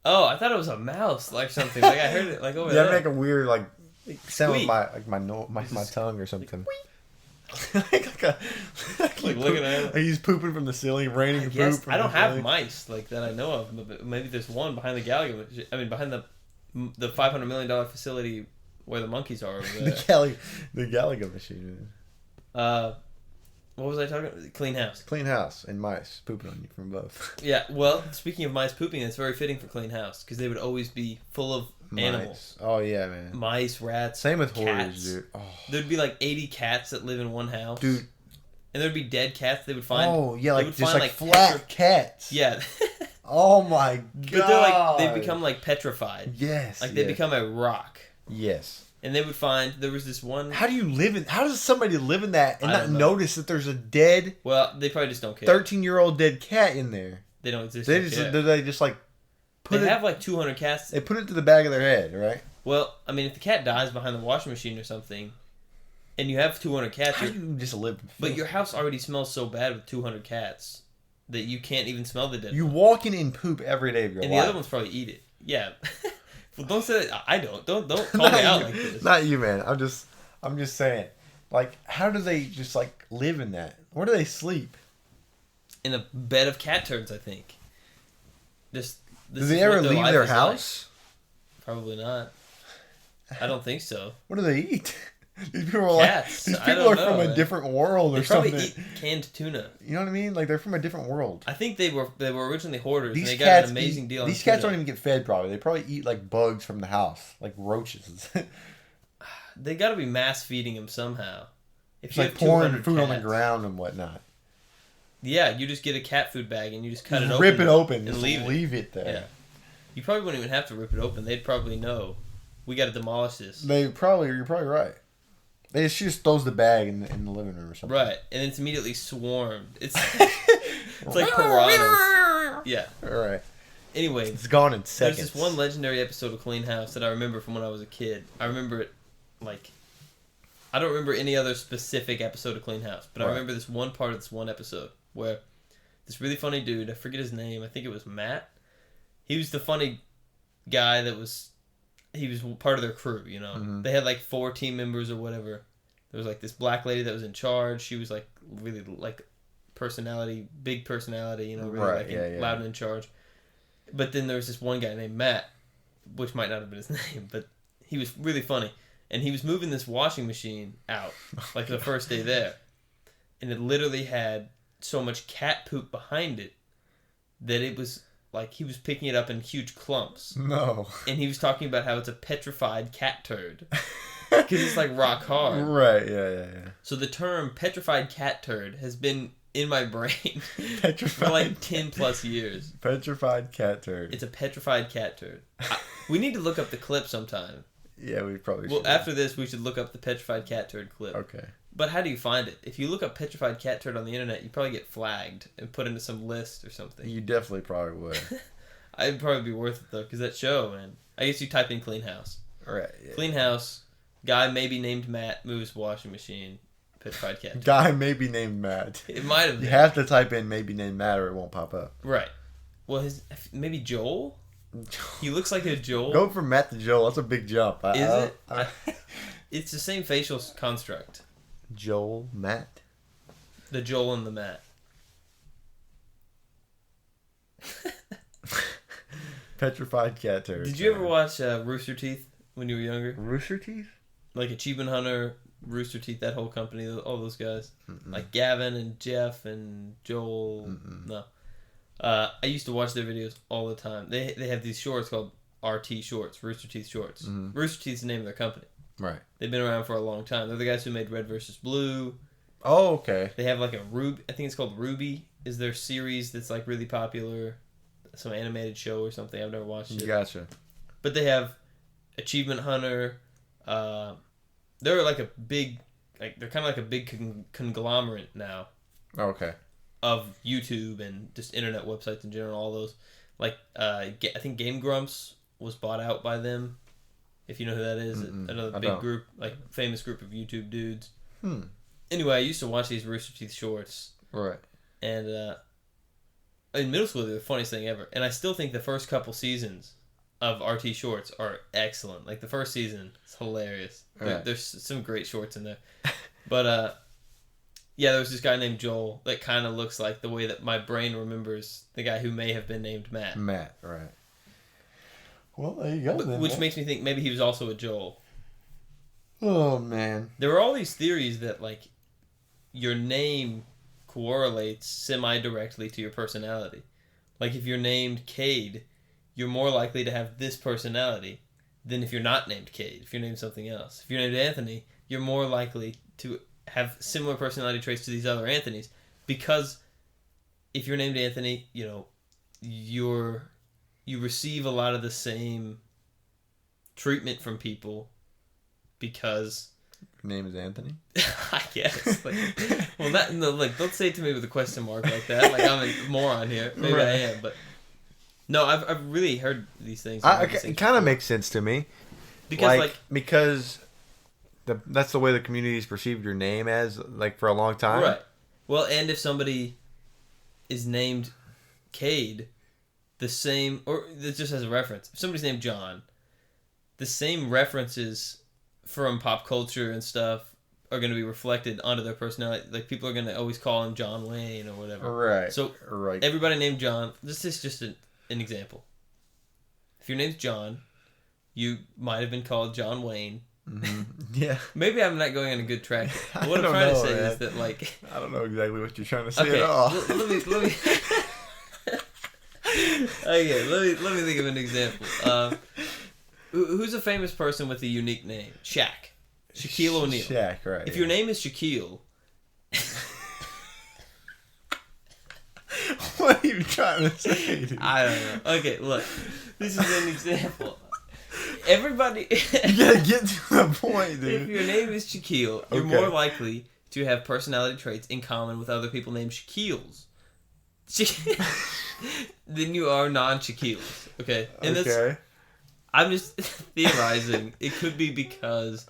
Speaker 1: oh, I thought it was a mouse, like something. Like I heard it, like over there.
Speaker 2: Yeah, make a weird like sound with my tongue or something. like
Speaker 1: looking at him.
Speaker 2: Like he's pooping from the ceiling, raining poop.
Speaker 1: I don't have mice like that I know of, but maybe there's one behind the Gallagher. I mean, behind the $500 million facility where the monkeys are over there.
Speaker 2: the Gallagher machine.
Speaker 1: What was I talking about? Clean House.
Speaker 2: Clean House and mice pooping on you from above.
Speaker 1: Yeah, well, speaking of mice pooping, it's very fitting for Clean House because they would always be full of animals.
Speaker 2: Oh, yeah, man.
Speaker 1: Mice, rats,
Speaker 2: same with
Speaker 1: cats.
Speaker 2: Hoarders, dude. Oh.
Speaker 1: There'd be like 80 cats that live in one house.
Speaker 2: Dude.
Speaker 1: And there'd be dead cats they would find.
Speaker 2: Oh, yeah, like just like flat cats.
Speaker 1: Yeah.
Speaker 2: Oh, my God.
Speaker 1: But they'd become like petrified.
Speaker 2: Yes.
Speaker 1: Like they become a rock.
Speaker 2: Yes.
Speaker 1: And they would find there was this one.
Speaker 2: How does somebody live in that and not notice that there's a dead?
Speaker 1: Well, they probably just don't care.
Speaker 2: 13-year-old dead cat in there.
Speaker 1: They don't exist.
Speaker 2: They just like
Speaker 1: put they have like 200 cats.
Speaker 2: They put it to the back of their head, right?
Speaker 1: Well, I mean, if the cat dies behind the washing machine or something, and you have 200 cats,
Speaker 2: how do you just live?
Speaker 1: But your house already smells so bad with 200 cats that you can't even smell the dead.
Speaker 2: You walk in poop every day of your life.
Speaker 1: And the other ones probably eat it. Yeah. Well, don't say that. I don't. Don't call me out like this.
Speaker 2: Not you, man. I'm just saying. Like, how do they just like live in that? Where do they sleep?
Speaker 1: In a bed of cat turds, I think. Do
Speaker 2: they ever leave their house?
Speaker 1: Like. Probably not. I don't think so.
Speaker 2: What do they eat? These people are
Speaker 1: cats.
Speaker 2: These people are from a different world or something.
Speaker 1: They probably eat canned tuna.
Speaker 2: You know what I mean? Like they're from a different world.
Speaker 1: I think they were originally hoarders. And they got an amazing deal.
Speaker 2: These cats don't even get fed probably. They probably eat like bugs from the house, like roaches.
Speaker 1: They got to be mass feeding them somehow.
Speaker 2: If you like pouring food on the ground and whatnot.
Speaker 1: Yeah, you just get a cat food bag and you just cut it open.
Speaker 2: Rip it open
Speaker 1: and
Speaker 2: leave it there.
Speaker 1: Yeah. You probably wouldn't even have to rip it open. They'd probably know. We got to demolish this.
Speaker 2: You're probably right. They just throws the bag in the living room or something.
Speaker 1: Right, and it's immediately swarmed. It's like piranhas. Yeah.
Speaker 2: All right.
Speaker 1: Anyway,
Speaker 2: it's gone in seconds.
Speaker 1: There's this one legendary episode of Clean House that I remember from when I was a kid. I remember it like I don't remember any other specific episode of Clean House, but I remember this one part of this one episode where this really funny dude, I forget his name, I think it was Matt. He was the funny guy that he was part of their crew, you know.
Speaker 2: Mm-hmm.
Speaker 1: They had like 4 team members or whatever. There was like this black lady that was in charge. She was like really like big personality, you know, really loud and in charge. But then there was this one guy named Matt, which might not have been his name, but he was really funny. And he was moving this washing machine out, like the first day there. And it literally had so much cat poop behind it that it was like he was picking it up in huge clumps.
Speaker 2: No.
Speaker 1: And he was talking about how it's a petrified cat turd. Because it's like rock hard.
Speaker 2: Right, yeah.
Speaker 1: So the term petrified cat turd has been in my brain
Speaker 2: Petrified
Speaker 1: for like 10 plus years.
Speaker 2: Petrified cat turd.
Speaker 1: It's a petrified cat turd. We need to look up the clip sometime.
Speaker 2: Yeah, we probably should.
Speaker 1: Well, after this, we should look up the petrified cat turd clip.
Speaker 2: Okay.
Speaker 1: But how do you find it? If you look up petrified cat turd on the internet, you probably get flagged and put into some list or something.
Speaker 2: You definitely probably would.
Speaker 1: It'd probably be worth it, though, because that show, man. I guess you type in clean house.
Speaker 2: Right. Yeah.
Speaker 1: Clean house, guy maybe named Matt, moves washing machine, petrified cat turd.
Speaker 2: Guy maybe named Matt.
Speaker 1: It might have been.
Speaker 2: You have to type in maybe named Matt or it won't pop up.
Speaker 1: Right. Well, maybe Joel? He looks like a Joel.
Speaker 2: Going from Matt to Joel, that's a big jump.
Speaker 1: Is it? It's the same facial construct.
Speaker 2: Joel, Matt.
Speaker 1: The Joel and the Matt.
Speaker 2: Petrified cat turd.
Speaker 1: Did you ever watch Rooster Teeth when you were younger?
Speaker 2: Rooster Teeth?
Speaker 1: Like Achievement Hunter, Rooster Teeth, that whole company, all those guys.
Speaker 2: Mm-mm.
Speaker 1: Like Gavin and Jeff and Joel.
Speaker 2: Mm-mm.
Speaker 1: No. I used to watch their videos all the time. They have these shorts called RT Shorts, Rooster Teeth Shorts.
Speaker 2: Mm-hmm.
Speaker 1: Rooster Teeth's the name of their company.
Speaker 2: Right.
Speaker 1: They've been around for a long time. They're the guys who made Red vs. Blue.
Speaker 2: Oh, okay.
Speaker 1: They have like a Ruby, I think it's called Ruby, is their series that's like really popular. Some animated show or something. I've never watched it.
Speaker 2: Gotcha.
Speaker 1: But they have Achievement Hunter. They're like a big, like they're kind of like a big conglomerate now.
Speaker 2: Okay.
Speaker 1: Of YouTube and just internet websites in general. All those, like I think Game Grumps was bought out by them. If you know who that is, another big group, like famous group of YouTube dudes. Anyway, I used to watch these Rooster Teeth shorts.
Speaker 2: Right.
Speaker 1: And in middle school, they're the funniest thing ever. And I still think the first couple seasons of RT shorts are excellent. Like the first season is hilarious.
Speaker 2: Right.
Speaker 1: There's some great shorts in there. But yeah, there was this guy named Joel that kind of looks like the way that my brain remembers the guy who may have been named Matt.
Speaker 2: Matt, right. Well, there you go. Then,
Speaker 1: which makes me think maybe he was also a Joel.
Speaker 2: Oh, man.
Speaker 1: There were all these theories that, like, your name correlates semi-directly to your personality. Like, if you're named Kade, you're more likely to have this personality than if you're not named Kade, if you're named something else. If you're named Anthony, you're more likely to have similar personality traits to these other Anthonys, because if you're named Anthony, you know, you receive a lot of the same treatment from people because
Speaker 2: your name is Anthony?
Speaker 1: I guess. Like, well, don't say it to me with a question mark like that. Like I'm a moron here. Maybe right. I am, but no, I've really heard these things.
Speaker 2: It kind of makes sense to me. Because that's the way the community's perceived your name as, like, for a long time.
Speaker 1: Right. Well, and if somebody is named Kade, the same, or just as a reference, if somebody's named John, the same references from pop culture and stuff are going to be reflected onto their personality. Like, people are going to always call him John Wayne or whatever.
Speaker 2: Right.
Speaker 1: So, everybody named John, this is just an example. If your name's John, you might have been called John Wayne.
Speaker 2: Mm-hmm. Yeah.
Speaker 1: Maybe I'm not going on a good track. What I'm trying to say is that, like,
Speaker 2: I don't know exactly what you're trying to say at all.
Speaker 1: Let me okay, let me think of an example. Who's a famous person with a unique name? Shaquille O'Neal.
Speaker 2: Shaq, right.
Speaker 1: If your name is Shaquille,
Speaker 2: what are you trying to say, dude?
Speaker 1: I don't know. Okay, look, this is an example. Everybody,
Speaker 2: you gotta get to the point, dude.
Speaker 1: If your name is Shaquille, you're more likely to have personality traits in common with other people named Shaquilles than you are non-Shaquilles. Okay, and
Speaker 2: okay.
Speaker 1: I'm just theorizing. It could be because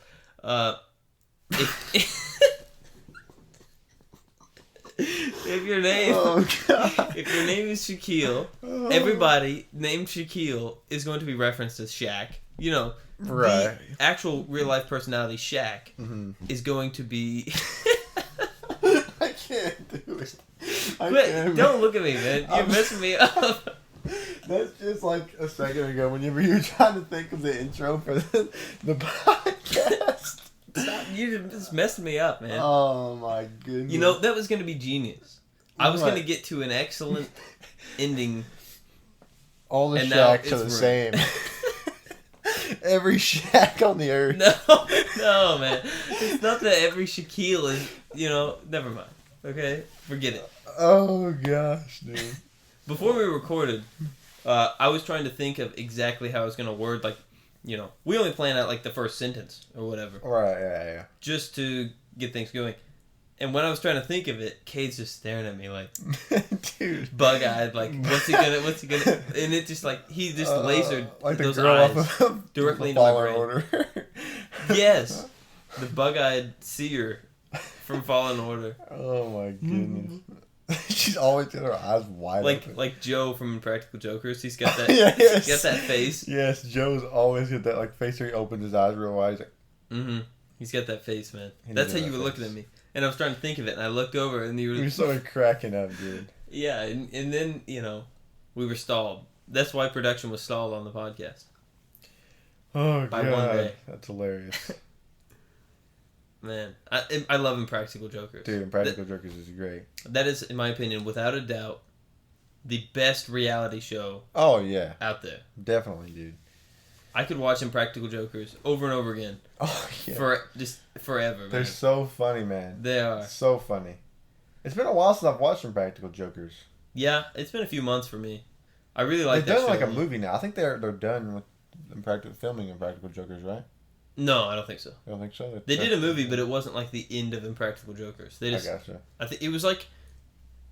Speaker 1: If your name,
Speaker 2: Oh God.
Speaker 1: if your name is Shaquille, everybody named Shaquille is going to be referenced as Shaq. You know,
Speaker 2: Right.
Speaker 1: the actual real life personality Shaq is going to be.
Speaker 2: I can't do it.
Speaker 1: Quit! Don't look at me, man. You're messing me up.
Speaker 2: That's just like a second ago whenever you were trying to think of the intro for the podcast.
Speaker 1: Stop! You just messed me up, man.
Speaker 2: Oh my goodness.
Speaker 1: You know, that was going to be genius. I was
Speaker 2: What?
Speaker 1: going to get to an excellent ending.
Speaker 2: All the
Speaker 1: And now
Speaker 2: Shaqs are the
Speaker 1: it's
Speaker 2: same. Every Shaq on the earth.
Speaker 1: No, man. It's not that every Shaquille is, never mind. Okay? Forget it.
Speaker 2: Oh gosh, dude.
Speaker 1: Before we recorded, I was trying to think of exactly how I was going to word, like, we only plan out, like, the first sentence or whatever.
Speaker 2: Right, yeah.
Speaker 1: Just to get things going. And when I was trying to think of it, Kade's just staring at me like,
Speaker 2: dude,
Speaker 1: bug-eyed, like, what's he gonna, and it just, like, he just lasered
Speaker 2: like
Speaker 1: those
Speaker 2: the girl
Speaker 1: eyes directly into my brain.
Speaker 2: Order.
Speaker 1: Yes, the bug-eyed seer from Fallen Order.
Speaker 2: Oh my goodness. She's always got her eyes wide open.
Speaker 1: Like Joe from Impractical Jokers. He's got that.
Speaker 2: Yes.
Speaker 1: He's got that face.
Speaker 2: Yes, Joe's always got that like face where he opens his eyes real wide. He's like,
Speaker 1: He's got that face, man.
Speaker 2: He
Speaker 1: That's how
Speaker 2: does
Speaker 1: you
Speaker 2: that
Speaker 1: were
Speaker 2: face.
Speaker 1: looking at me, and I was trying to think of it, and I looked over, and you were.
Speaker 2: we started cracking up, dude.
Speaker 1: Yeah, and then we were stalled. That's why production was stalled on the podcast.
Speaker 2: Oh
Speaker 1: By
Speaker 2: god,
Speaker 1: one day.
Speaker 2: that's hilarious.
Speaker 1: Man, I love Impractical Jokers.
Speaker 2: Dude, Impractical Jokers is great.
Speaker 1: That is, in my opinion, without a doubt, the best reality show
Speaker 2: Oh yeah,
Speaker 1: out there.
Speaker 2: definitely, dude.
Speaker 1: I could watch Impractical Jokers over and over again.
Speaker 2: Oh yeah,
Speaker 1: For just forever,
Speaker 2: they're
Speaker 1: man.
Speaker 2: so funny, man.
Speaker 1: They are.
Speaker 2: So funny. It's been a while since I've watched Impractical Jokers.
Speaker 1: Yeah, it's been a few months for me. I really like
Speaker 2: They've
Speaker 1: that
Speaker 2: done
Speaker 1: show.
Speaker 2: like a movie now. I think they're done with filming Impractical Jokers, right?
Speaker 1: No, I don't think so.
Speaker 2: I don't think so.
Speaker 1: They did a movie, but it wasn't like the end of Impractical Jokers. They just,
Speaker 2: I gotcha.
Speaker 1: I think it was like,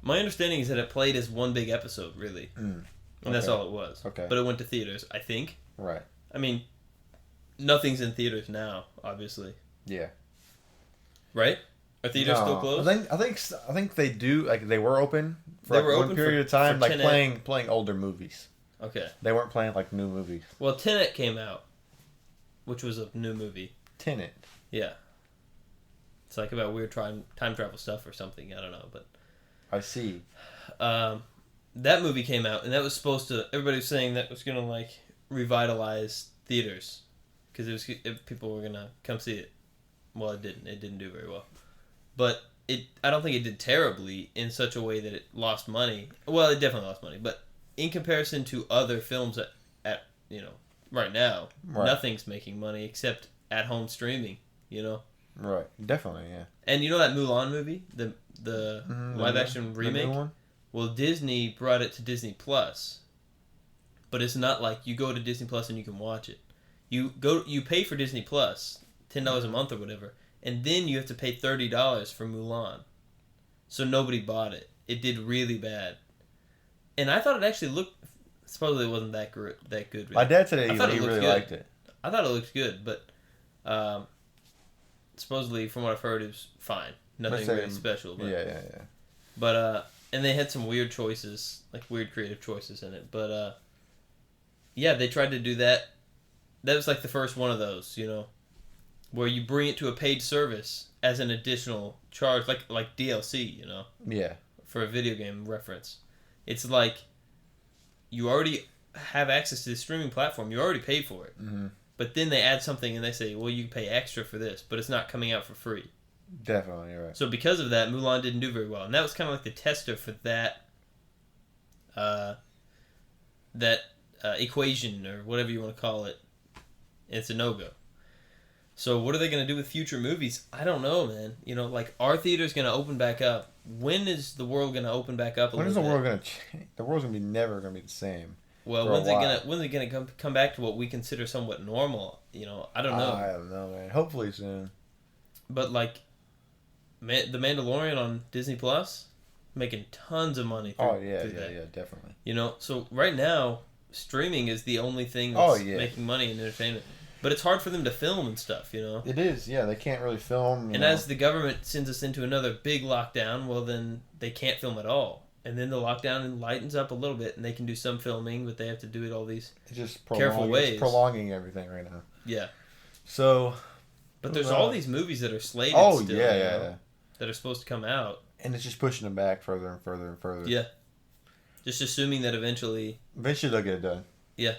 Speaker 1: my understanding is that it played as one big episode, really, and that's all it was.
Speaker 2: Okay.
Speaker 1: But it went to theaters, I think.
Speaker 2: Right.
Speaker 1: I mean, nothing's in theaters now, obviously.
Speaker 2: Yeah.
Speaker 1: Right? Are theaters still closed?
Speaker 2: I think they do. Like they were open for
Speaker 1: They were
Speaker 2: one
Speaker 1: open
Speaker 2: period
Speaker 1: for-
Speaker 2: of time,
Speaker 1: for
Speaker 2: like
Speaker 1: Tenet.
Speaker 2: playing older movies.
Speaker 1: Okay.
Speaker 2: They weren't playing like new movies.
Speaker 1: Well, Tenet came out, which was a new movie.
Speaker 2: Tenet.
Speaker 1: Yeah. It's like about weird time travel stuff or something. I don't know, but
Speaker 2: I see.
Speaker 1: that movie came out, and that was supposed to. Everybody was saying that was gonna like revitalize theaters because people were gonna come see it. Well, it didn't. It didn't do very well, but I don't think it did terribly in such a way that it lost money. Well, it definitely lost money, but in comparison to other films at right now, nothing's making money except at home streaming.
Speaker 2: Right. Definitely. Yeah.
Speaker 1: And that Mulan movie, the live action remake.
Speaker 2: The new one?
Speaker 1: Well, Disney brought it to Disney Plus, but it's not like you go to Disney Plus and you can watch it. You pay for Disney Plus, $10 a month or whatever, and then you have to pay $30 for Mulan. So nobody bought it. It did really bad, and I thought it actually looked. Supposedly, it wasn't that good. Really.
Speaker 2: My dad said he
Speaker 1: looked
Speaker 2: really
Speaker 1: good.
Speaker 2: liked it.
Speaker 1: I thought it looked good, but supposedly, from what I've heard, it was fine. Nothing really special. But,
Speaker 2: yeah.
Speaker 1: But and they had some weird choices, like weird creative choices in it. But yeah, they tried to do that. That was like the first one of those, where you bring it to a paid service as an additional charge, like DLC,
Speaker 2: Yeah.
Speaker 1: for a video game reference. It's like you already have access to the streaming platform. You already paid for it.
Speaker 2: Mm-hmm.
Speaker 1: But then they add something and they say, well, you pay extra for this, but it's not coming out for free.
Speaker 2: Definitely, you're right.
Speaker 1: So because of that, Mulan didn't do very well. And that was kind of like the tester for that equation or whatever you want to call it. It's a no-go. So what are they going to do with future movies? I don't know, man. Like, are theaters going to open back up? When is the world going to open back up a
Speaker 2: When is
Speaker 1: little
Speaker 2: the
Speaker 1: bit?
Speaker 2: world going to change? The world's going to be never going to be the same.
Speaker 1: Well, when's it gonna come back to what we consider somewhat normal? I don't know.
Speaker 2: I don't know, man. Hopefully soon.
Speaker 1: But like, the Mandalorian on Disney Plus, making tons of money. Through
Speaker 2: Yeah, definitely.
Speaker 1: So right now, streaming is the only thing that's
Speaker 2: yeah.
Speaker 1: making money in entertainment. But it's hard for them to film and stuff, you know?
Speaker 2: It is, yeah. They can't really film.
Speaker 1: And as the government sends us into another big lockdown, well, then they can't film at all. And then the lockdown lightens up a little bit, and they can do some filming, but they have to do it all these careful ways. It's
Speaker 2: prolonging everything right now.
Speaker 1: Yeah.
Speaker 2: So...
Speaker 1: But there's all these movies that are slated still,
Speaker 2: yeah.
Speaker 1: that are supposed to come out.
Speaker 2: And it's just pushing them back further and further and further.
Speaker 1: Yeah. Just assuming that eventually...
Speaker 2: Eventually they'll get it done.
Speaker 1: Yeah.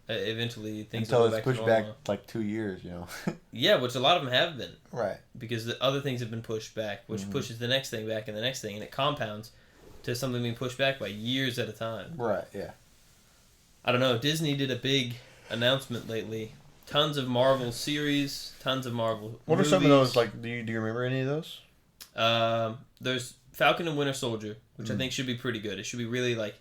Speaker 1: Eventually things
Speaker 2: will
Speaker 1: go
Speaker 2: back to normal. Until it's pushed back like 2 years, you know.
Speaker 1: Yeah, which a lot of them have been.
Speaker 2: Right.
Speaker 1: Because the other things have been pushed back, which pushes the next thing back and the next thing, and it compounds to something being pushed back by years at a time.
Speaker 2: Right, yeah.
Speaker 1: I don't know. Disney did a big announcement lately. Tons of Marvel series, tons of Marvel
Speaker 2: What
Speaker 1: movies.
Speaker 2: are some of those, like, do you remember any of those?
Speaker 1: There's Falcon and Winter Soldier, which I think should be pretty good. It should be really, like,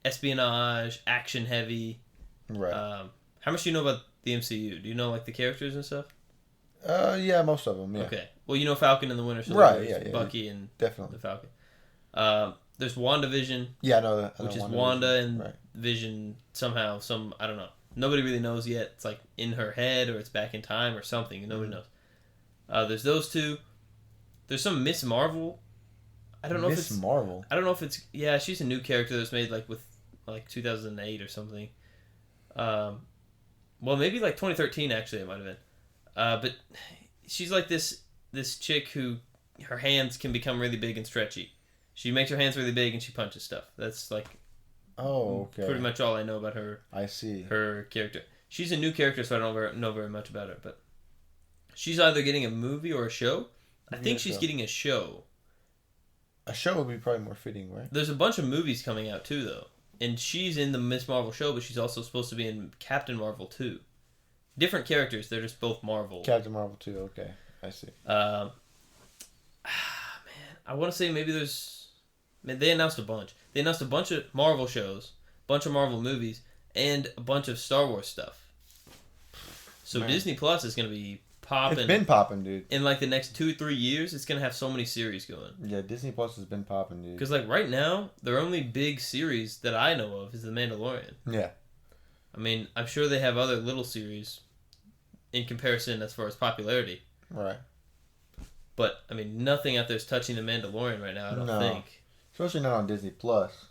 Speaker 1: espionage, action-heavy.
Speaker 2: Right.
Speaker 1: How much do you know about the MCU? Do you know, like, the characters and stuff?
Speaker 2: Yeah, most of them, yeah.
Speaker 1: Okay. Well, you know Falcon and the Winter Soldier.
Speaker 2: Right, yeah.
Speaker 1: Bucky and
Speaker 2: definitely
Speaker 1: the Falcon. There's WandaVision.
Speaker 2: Yeah, I know that.
Speaker 1: Which is Wanda and Vision somehow, I don't know. Nobody really knows yet. It's like in her head or it's back in time or something. Nobody knows. There's those two. There's some Miss Marvel. I don't know if it's
Speaker 2: Marvel.
Speaker 1: I don't know if it's she's a new character that's made like with like 2008 or something. Well, maybe like 2013 actually it might have been. But she's like this chick who her hands can become really big and stretchy. She makes her hands really big and she punches stuff. That's like pretty much all I know about her.
Speaker 2: I see.
Speaker 1: Her character. She's a new character, so I don't know very much about her. But she's either getting a movie or a show. I think she's getting a show.
Speaker 2: A show would be probably more fitting, right?
Speaker 1: There's a bunch of movies coming out too, though. And she's in the Miss Marvel show, but she's also supposed to be in Captain Marvel too. Different characters. They're just both Marvel.
Speaker 2: Captain Marvel too. Okay, I see.
Speaker 1: Man, I want to say maybe there's. Man, they announced a bunch. They announced a bunch of Marvel shows, a bunch of Marvel movies, and a bunch of Star Wars stuff. So Disney Plus is going to be popping.
Speaker 2: It's been popping, dude.
Speaker 1: In like the next 2-3 years, it's going to have so many series going.
Speaker 2: Yeah, Disney Plus has been popping, dude.
Speaker 1: Because like right now, their only big series that I know of is The Mandalorian.
Speaker 2: Yeah.
Speaker 1: I mean, I'm sure they have other little series in comparison as far as popularity.
Speaker 2: Right.
Speaker 1: But, I mean, nothing out there is touching The Mandalorian right now, I don't think.
Speaker 2: Especially not on Disney Plus.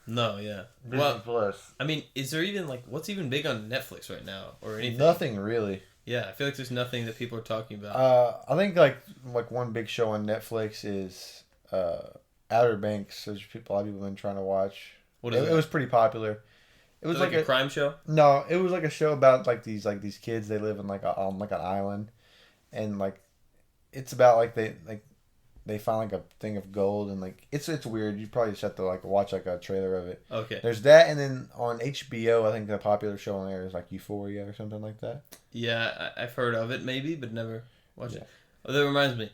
Speaker 1: No, yeah.
Speaker 2: Disney Plus.
Speaker 1: I mean, is there even, like, what's even big on Netflix right now? Or anything?
Speaker 2: Nothing, really.
Speaker 1: Yeah, I feel like there's nothing that people are talking about.
Speaker 2: I think, like one big show on Netflix is Outer Banks. There's a lot of people have been trying to watch.
Speaker 1: What is it?
Speaker 2: It was pretty popular. It was
Speaker 1: like a crime show?
Speaker 2: No, it was like a show about these kids. They live in on an island, and like it's about they find like a thing of gold, and like it's weird. You probably just have to watch a trailer of it.
Speaker 1: Okay.
Speaker 2: There's that, and then on HBO, I think the popular show on there is like Euphoria or something like that.
Speaker 1: Yeah, I've heard of it maybe, but never watched it. Oh, that reminds me.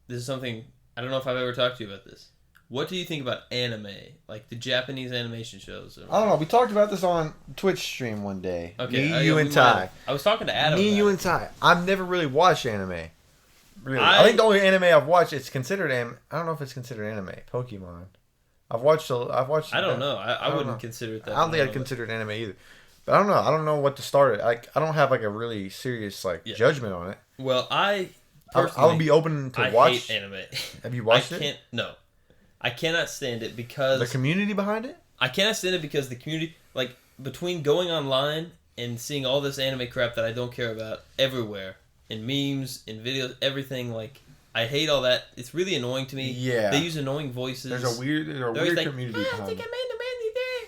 Speaker 1: This is something I don't know if I've ever talked to you about this. What do you think about anime? Like the Japanese animation shows?
Speaker 2: I don't know. We talked about this on Twitch stream one day.
Speaker 1: Okay.
Speaker 2: Me, you, and Ty.
Speaker 1: I was talking to Adam.
Speaker 2: Me, you, and Ty. I've never really watched anime. Really. I think the only anime I've watched, it's considered I don't know if it's considered anime. Pokemon. I've watched.
Speaker 1: I don't know. I wouldn't consider it that.
Speaker 2: I don't think I'd consider it anime either. But I don't know. I don't know what to start it. I don't have a really serious judgment on it.
Speaker 1: Well, I
Speaker 2: would be open to watch.
Speaker 1: I hate anime.
Speaker 2: Have you watched it?
Speaker 1: No. I cannot stand it because...
Speaker 2: The community behind it?
Speaker 1: I cannot stand it because the community... Like, between going online and seeing all this anime crap that I don't care about everywhere, in memes, in videos, everything, like... I hate all that. It's really annoying to me.
Speaker 2: Yeah.
Speaker 1: They use annoying voices.
Speaker 2: There's a weird community behind it.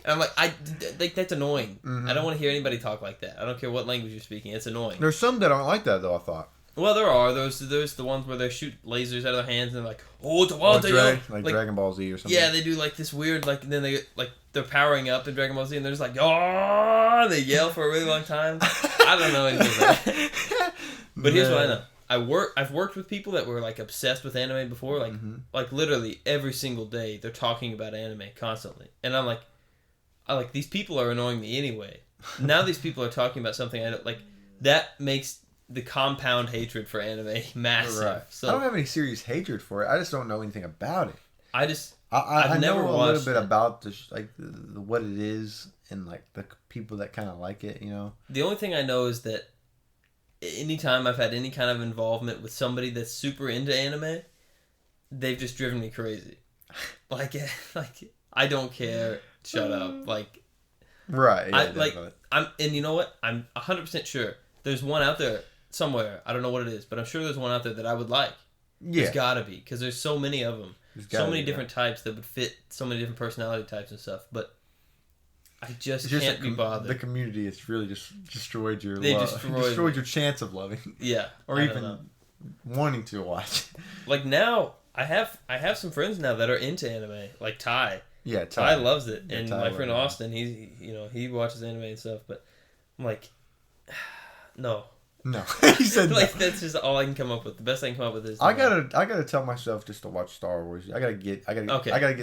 Speaker 1: And I'm like, that's annoying. Mm-hmm. I don't want to hear anybody talk like that. I don't care what language you're speaking. It's annoying.
Speaker 2: There's some that aren't like that, though, I thought.
Speaker 1: Well, there are. There's the ones where they shoot lasers out of their hands and they're like, oh, it's a wild day.
Speaker 2: Like Dragon Ball Z or something.
Speaker 1: Yeah, they do like this weird, and then they they're powering up in Dragon Ball Z and they're just like, oh, they yell for a really long time. I don't know anything about that. But here's what I know. I've worked with people that were obsessed with anime before, like literally every single day they're talking about anime constantly. And I'm like, these people are annoying me anyway. Now these people are talking about something I don't like. That makes the compound hatred for anime massive. Right. So
Speaker 2: I don't have any serious hatred for it. I just don't know anything about it.
Speaker 1: I know a little bit
Speaker 2: about what it is and like the people that kind of like it, you know.
Speaker 1: The only thing I know is that anytime I've had any kind of involvement with somebody that's super into anime, they've just driven me crazy. Like I don't care. Shut up. Like,
Speaker 2: right. Yeah,
Speaker 1: and you know what? I'm 100% sure there's one out there somewhere. I don't know what it is, but I'm sure there's one out there that I would like. Yeah. There's gotta be, because there's so many of them. So many different types that would fit so many different personality types and stuff. But I just can't be bothered.
Speaker 2: The community has really just destroyed your
Speaker 1: destroyed
Speaker 2: your chance of loving.
Speaker 1: Yeah.
Speaker 2: Or even wanting to watch.
Speaker 1: Like now, I have some friends now that are into anime, like Ty.
Speaker 2: Yeah,
Speaker 1: Ty loves it, and my friend Austin, he watches anime and stuff. But I'm like, no.
Speaker 2: He said
Speaker 1: like that's just all I can come up with. The best I can come up with is
Speaker 2: I gotta tell myself just to watch Star Wars. I gotta get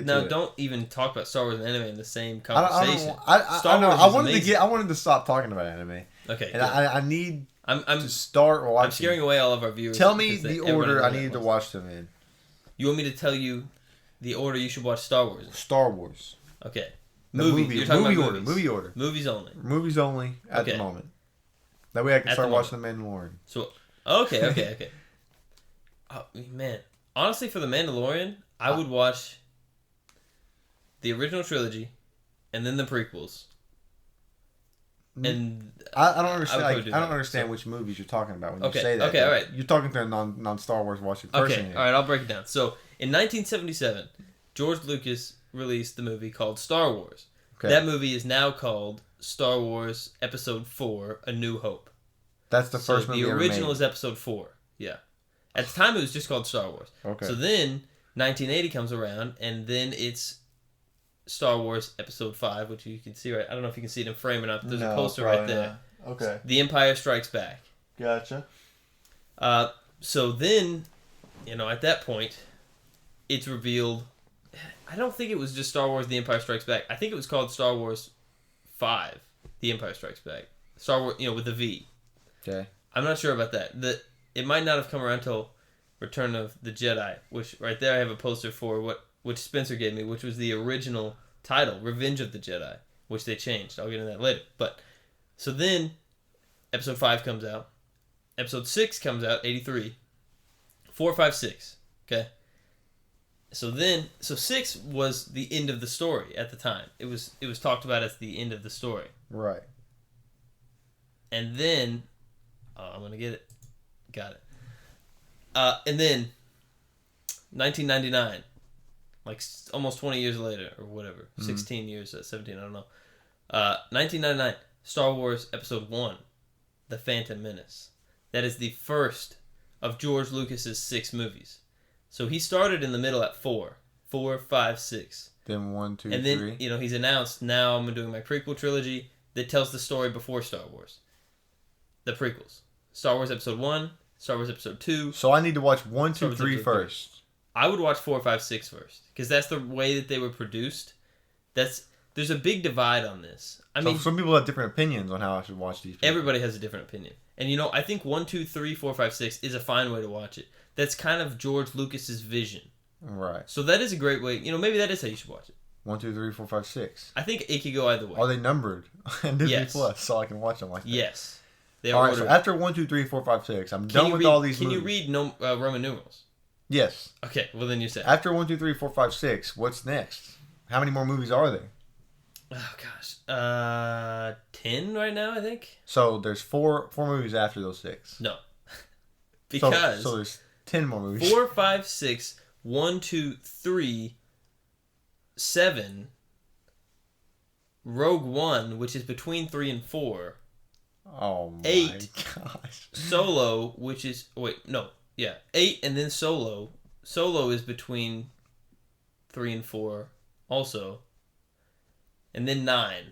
Speaker 1: now don't even talk about Star Wars and anime in the same conversation.
Speaker 2: I wanted to stop talking about anime.
Speaker 1: Okay,
Speaker 2: and I need to start watching.
Speaker 1: I'm scaring away all of our viewers.
Speaker 2: Tell me the order I need to watch them in.
Speaker 1: You want me to tell you the order you should watch Star Wars in?
Speaker 2: Star Wars.
Speaker 1: Okay.
Speaker 2: Movie order. Movie order.
Speaker 1: Movies only.
Speaker 2: Movies only at the moment. That way I can start watching The Mandalorian.
Speaker 1: So, okay. Oh, man. Honestly, for The Mandalorian, I would watch the original trilogy and then the prequels. And
Speaker 2: I don't understand. I don't understand which movies you're talking about when you say that.
Speaker 1: Okay, all right.
Speaker 2: You're talking to a non-Star Wars watching person.
Speaker 1: Okay, all right. I'll break it down. So, in 1977, George Lucas released the movie called Star Wars. Okay. That movie is now called Star Wars Episode 4: A New Hope.
Speaker 2: That's the first movie.
Speaker 1: The original is Episode 4. Yeah. At the time, it was just called Star Wars. Okay. So then 1980 comes around, and then it's Star Wars Episode 5, which you can see right. I don't know if you can see it in frame or not, but there's a poster right there.
Speaker 2: Not. Okay.
Speaker 1: The Empire Strikes Back.
Speaker 2: Gotcha.
Speaker 1: So then, at that point, it's revealed. I don't think it was just Star Wars: The Empire Strikes Back. I think it was called Star Wars 5: The Empire Strikes Back. Star Wars, with the V.
Speaker 2: Okay.
Speaker 1: I'm not sure about that. It might not have come around till Return of the Jedi, which right there I have a poster for which Spencer gave me, which was the original title, Revenge of the Jedi, which they changed. I'll get into that later. But so then, Episode 5 comes out. Episode 6 comes out, 83. 4, 5, 6. Okay. So 6 was the end of the story at the time. It was talked about as the end of the story.
Speaker 2: Right.
Speaker 1: And then, I'm gonna get it. Got it. And then, 1999, like almost 20 years later or whatever, 16 years, 17, I don't know. 1999, Star Wars Episode 1, The Phantom Menace. That is the first of George Lucas's 6 movies. So he started in the middle at 4, 5, 6.
Speaker 2: Then 1, 2,
Speaker 1: and
Speaker 2: 3.
Speaker 1: And then, he's announced, now I'm doing my prequel trilogy that tells the story before Star Wars. The prequels. Star Wars Episode 1, Star Wars Episode 2.
Speaker 2: So I need to watch 1, 2, 3 first.
Speaker 1: I would watch 4, 5, 6 first. Because that's the way that they were produced. There's a big divide on this. I mean,
Speaker 2: some people have different opinions on how I should watch these.
Speaker 1: Everybody has a different opinion. And I think 1, 2, 3, 4, 5, 6 is a fine way to watch it. That's kind of George Lucas's vision.
Speaker 2: Right.
Speaker 1: So that is a great way. Maybe that is how you should watch it.
Speaker 2: 1, 2, 3, 4, 5, 6.
Speaker 1: I think it could go either way.
Speaker 2: Are they numbered on Disney Plus so I can watch them like that?
Speaker 1: Yes.
Speaker 2: They are. All right. So after 1, 2, 3, 4, 5, 6, I'm done with all these movies.
Speaker 1: Can you read Roman numerals?
Speaker 2: Yes.
Speaker 1: Okay. Well, then you say.
Speaker 2: After 1, 2, 3, 4, 5, 6, what's next? How many more movies are there?
Speaker 1: Oh gosh, 10 right now, I think.
Speaker 2: So there's four movies after those 6.
Speaker 1: No, because
Speaker 2: so there's 10 more movies.
Speaker 1: 4, 5, 6, 1, 2, 3, 7. Rogue One, which is between 3 and 4.
Speaker 2: Oh my
Speaker 1: 8,
Speaker 2: gosh.
Speaker 1: Solo, which is 8 and then Solo. Solo is between 3 and 4, also. And then 9.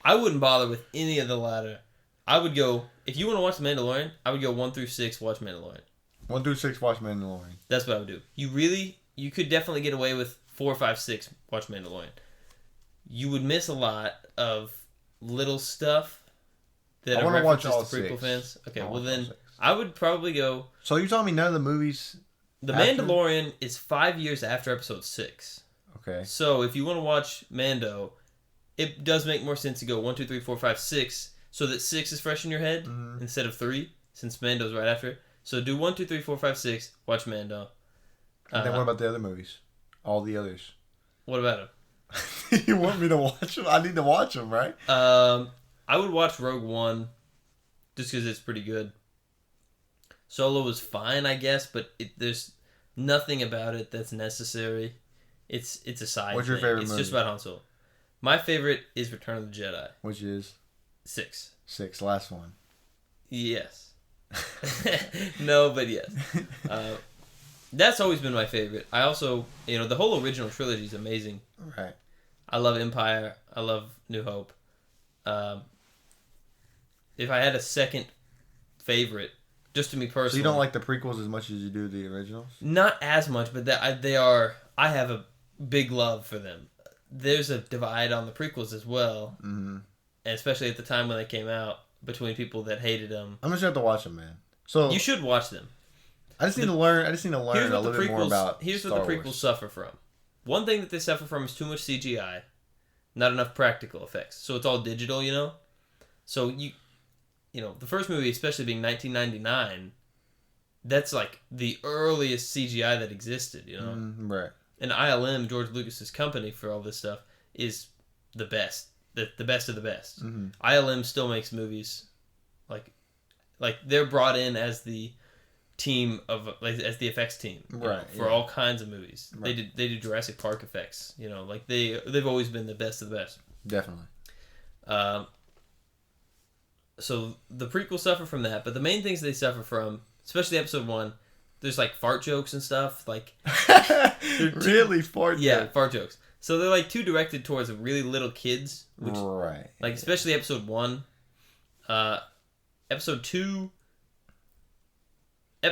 Speaker 1: I wouldn't bother with any of the latter. I would go, if you want to watch The Mandalorian, I would go 1 through 6, watch Mandalorian.
Speaker 2: 1 through 6, watch Mandalorian.
Speaker 1: That's what I would do. You could definitely get away with 4, 5, 6, watch Mandalorian. You would miss a lot of little stuff that are references to prequel fans. Okay, well then, I would probably go...
Speaker 2: So you're telling me none of the movies...
Speaker 1: The Mandalorian is 5 years after Episode 6.
Speaker 2: Okay.
Speaker 1: So if you want to watch Mando, it does make more sense to go 1, 2, 3, 4, 5, 6, so that 6 is fresh in your head instead of 3, since Mando's right after. So do 1, 2, 3, 4, 5, 6. Watch Mando.
Speaker 2: And then what about the other movies? All the others.
Speaker 1: What about him?
Speaker 2: You want me to watch them? I need to watch them, right?
Speaker 1: I would watch Rogue One just because it's pretty good. Solo was fine, I guess, but there's nothing about it that's necessary. It's a side
Speaker 2: What's your
Speaker 1: thing.
Speaker 2: favorite
Speaker 1: It's
Speaker 2: movie?
Speaker 1: just about Han Solo. My favorite is Return of the Jedi.
Speaker 2: Which is
Speaker 1: 6.
Speaker 2: 6, last one.
Speaker 1: Yes. No, but yes. That's always been my favorite. I also, the whole original trilogy is amazing.
Speaker 2: Right.
Speaker 1: I love Empire. I love New Hope. If I had a second favorite, just to me personally.
Speaker 2: So you don't like the prequels as much as you do the originals?
Speaker 1: Not as much, but they are. I have a big love for them. There's a divide on the prequels as well, and especially at the time when they came out, between people that hated them.
Speaker 2: I'm just gonna have to watch them, man. So
Speaker 1: you should watch them.
Speaker 2: I just need to learn a little bit more about
Speaker 1: Here's
Speaker 2: Star
Speaker 1: what the prequels
Speaker 2: Wars.
Speaker 1: suffer from. One thing that they suffer from is too much CGI, not enough practical effects. So it's all digital, So the first movie, especially being 1999, that's like the earliest CGI that existed,
Speaker 2: Right.
Speaker 1: And ILM, George Lucas's company for all this stuff, is the best, the best of the best. ILM still makes movies, like they're brought in as the team as the effects team, for all kinds of movies. Right. They do Jurassic Park effects, like they've always been the best of the best.
Speaker 2: Definitely.
Speaker 1: So the prequels suffer from that, but the main things they suffer from, especially episode 1, there's like fart jokes and stuff, like
Speaker 2: really fart jokes.
Speaker 1: Yeah, fart jokes. So they're like too directed towards really little kids, which,
Speaker 2: right?
Speaker 1: Like especially episode 1, episode 2.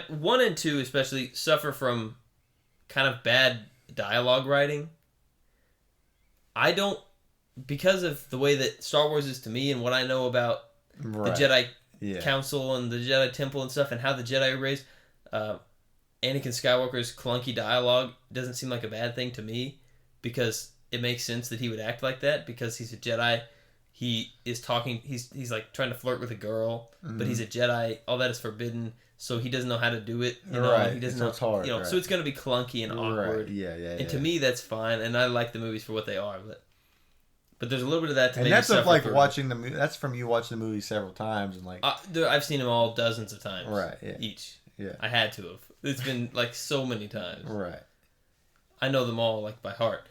Speaker 1: 1 and 2 especially suffer from kind of bad dialogue writing. Because of the way that Star Wars is to me and what I know about the Jedi Council and the Jedi Temple and stuff and how the Jedi are raised, Anakin Skywalker's clunky dialogue doesn't seem like a bad thing to me because it makes sense that he would act like that because he's a Jedi. He is talking, he's like trying to flirt with a girl, but he's a Jedi. All that is forbidden. So he doesn't know how to do it,
Speaker 2: Right.
Speaker 1: He doesn't
Speaker 2: so
Speaker 1: know,
Speaker 2: it's hard,
Speaker 1: So it's going to be clunky and awkward.
Speaker 2: Right. Yeah.
Speaker 1: And to me, that's fine, and I like the movies for what they are. But there's a little bit of that to
Speaker 2: and
Speaker 1: make
Speaker 2: that's
Speaker 1: me
Speaker 2: of like
Speaker 1: through.
Speaker 2: watching the movie. That's from you watching the movie several times and like.
Speaker 1: I've seen them all dozens of times.
Speaker 2: Right. Yeah.
Speaker 1: Each.
Speaker 2: Yeah.
Speaker 1: I had to have. It's been like so many times.
Speaker 2: Right.
Speaker 1: I know them all like by heart,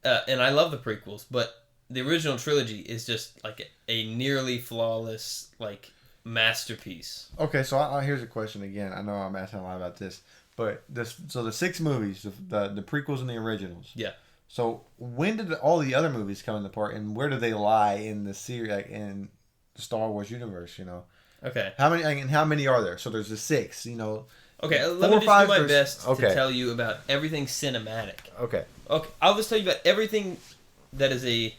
Speaker 1: and I love the prequels, but the original trilogy is just like a nearly flawless like masterpiece.
Speaker 2: Okay, so here's a question again. I know I'm asking a lot about this, but the 6 movies, the prequels and the originals.
Speaker 1: Yeah.
Speaker 2: So when did all the other movies come into part, and where do they lie in the series, like in the Star Wars universe?
Speaker 1: Okay.
Speaker 2: How many are there? So there's the 6.
Speaker 1: Okay, let me just do my best to tell you about everything cinematic.
Speaker 2: Okay.
Speaker 1: Okay, I'll just tell you about everything that is a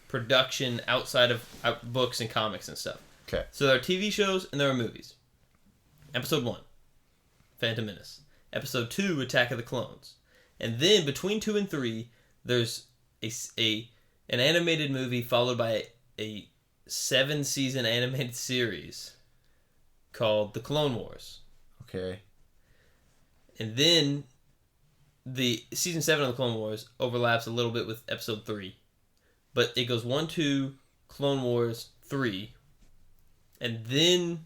Speaker 1: production outside of books and comics and stuff.
Speaker 2: Okay.
Speaker 1: So there are TV shows and there are movies. Episode 1, Phantom Menace. Episode 2, Attack of the Clones. And then between 2 and 3, there's an animated movie followed by a 7-season animated series called The Clone Wars.
Speaker 2: Okay.
Speaker 1: And then the season 7 of The Clone Wars overlaps a little bit with episode 3. But it goes 1, 2, Clone Wars, 3. And then...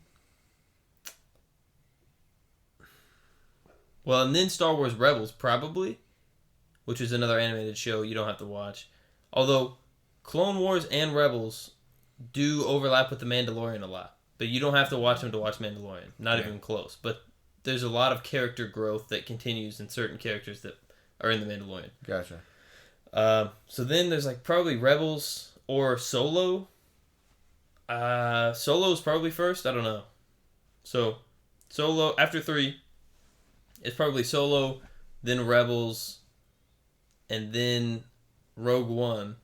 Speaker 1: Well, and then Star Wars Rebels, probably. Which is another animated show you don't have to watch. Although, Clone Wars and Rebels do overlap with The Mandalorian a lot. But you don't have to watch them to watch Mandalorian. Not even close. But there's a lot of character growth that continues in certain characters that are in The Mandalorian.
Speaker 2: Gotcha.
Speaker 1: So then there's like probably Rebels or Solo. Solo's probably first. I don't know. So, Solo, after 3, it's probably Solo, then Rebels, and then Rogue One.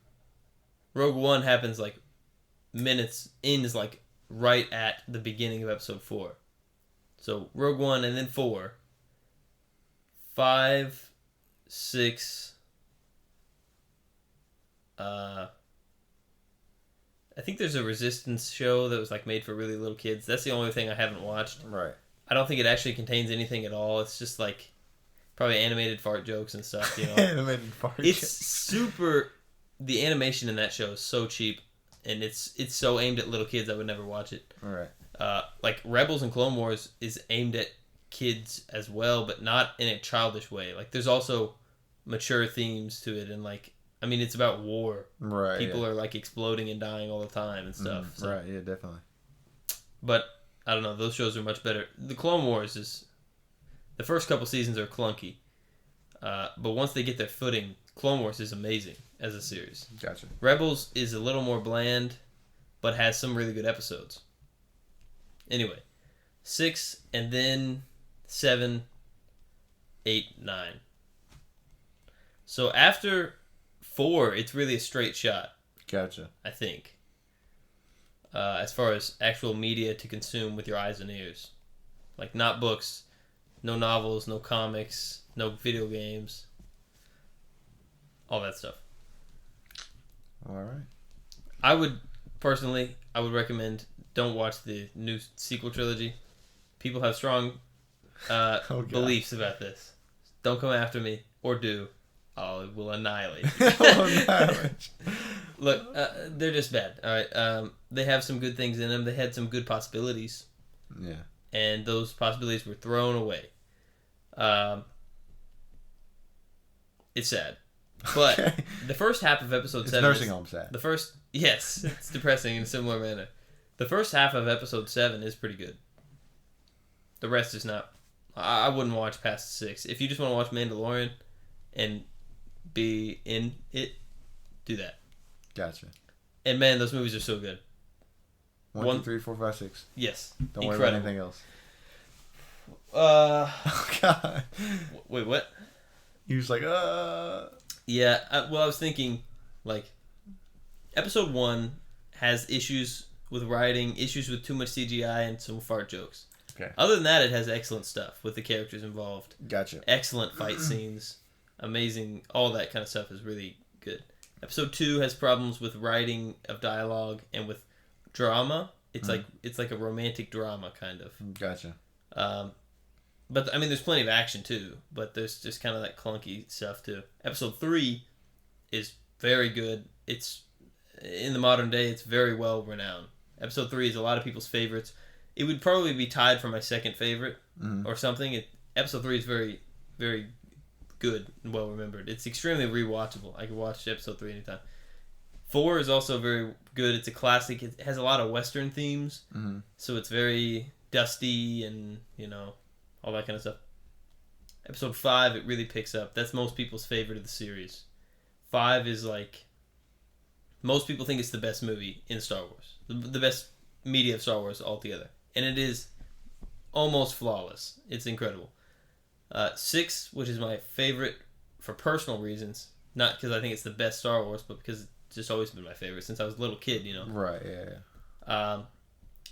Speaker 1: Rogue One happens like ends like right at the beginning of episode 4. So Rogue One and then 4. 5, 6, I think there's a Resistance show that was like made for really little kids. That's the only thing I haven't watched.
Speaker 2: Right.
Speaker 1: I don't think it actually contains anything at all. It's just like probably animated fart jokes and stuff. You know,
Speaker 2: Animated fart
Speaker 1: it's
Speaker 2: jokes.
Speaker 1: super. The animation in that show is so cheap, and it's so aimed at little kids. I would never watch it.
Speaker 2: Right.
Speaker 1: Like Rebels and Clone Wars is aimed at kids as well, but not in a childish way. Like there's also mature themes to it, and like I mean, it's about war.
Speaker 2: Right.
Speaker 1: People are like exploding and dying all the time and stuff. So.
Speaker 2: Right. Yeah. Definitely.
Speaker 1: But I don't know. Those shows are much better. The Clone Wars is the first couple seasons are clunky, but once they get their footing, Clone Wars is amazing as a series.
Speaker 2: Gotcha.
Speaker 1: Rebels is a little more bland, but has some really good episodes. Anyway, 6 and then 7, 8, 9. So after 4, it's really a straight shot.
Speaker 2: Gotcha.
Speaker 1: I think. As far as actual media to consume with your eyes and ears. Like, not books, no novels, no comics, no video games. All that stuff.
Speaker 2: All right.
Speaker 1: I would recommend don't watch the new sequel trilogy. People have strong beliefs about this. Don't come after me, or do. I will annihilate you. Look, they're just bad. All right, they have some good things in them. They had some good possibilities.
Speaker 2: Yeah.
Speaker 1: And those possibilities were thrown away. It's sad, but
Speaker 2: Okay.
Speaker 1: the first half of episode
Speaker 2: It's
Speaker 1: 7.
Speaker 2: nursing home sad.
Speaker 1: Yes, it's depressing in a similar manner. The first half of episode 7 is pretty good. The rest is not. I wouldn't watch past 6. If you just want to watch Mandalorian and be in it, do that.
Speaker 2: Gotcha.
Speaker 1: And man, those movies are so good.
Speaker 2: 1, 2, 3, 4, 5, 6.
Speaker 1: Yes.
Speaker 2: Don't worry
Speaker 1: Incredible.
Speaker 2: about anything else.
Speaker 1: Oh
Speaker 2: God.
Speaker 1: Wait, what?
Speaker 2: He was like,
Speaker 1: Yeah, I was thinking, like, episode 1 has issues with writing, issues with too much CGI, and some fart jokes.
Speaker 2: Okay.
Speaker 1: Other than that, it has excellent stuff with the characters involved.
Speaker 2: Gotcha.
Speaker 1: Excellent fight scenes. Amazing. All that kind of stuff is really good. Episode 2 has problems with writing of dialogue and with drama. It's like a romantic drama, kind of.
Speaker 2: Gotcha.
Speaker 1: But, I mean, there's plenty of action, too. But there's just kind of that clunky stuff, too. Episode 3 is very good. It's, in the modern day, it's very well renowned. Episode 3 is a lot of people's favorites. It would probably be tied for my second favorite or something. Episode 3 is very, very good and well remembered. It's extremely rewatchable. I could watch episode 3 anytime. 4 is also very good. It's a classic. It has a lot of Western themes. So it's very dusty and, all that kind of stuff. Episode 5, it really picks up. That's most people's favorite of the series. 5 is like... Most people think it's the best movie in Star Wars. The best media of Star Wars altogether. And it is almost flawless. It's incredible. 6, which is my favorite for personal reasons. Not because I think it's the best Star Wars, but because it's just always been my favorite since I was a little kid,
Speaker 2: Right, yeah.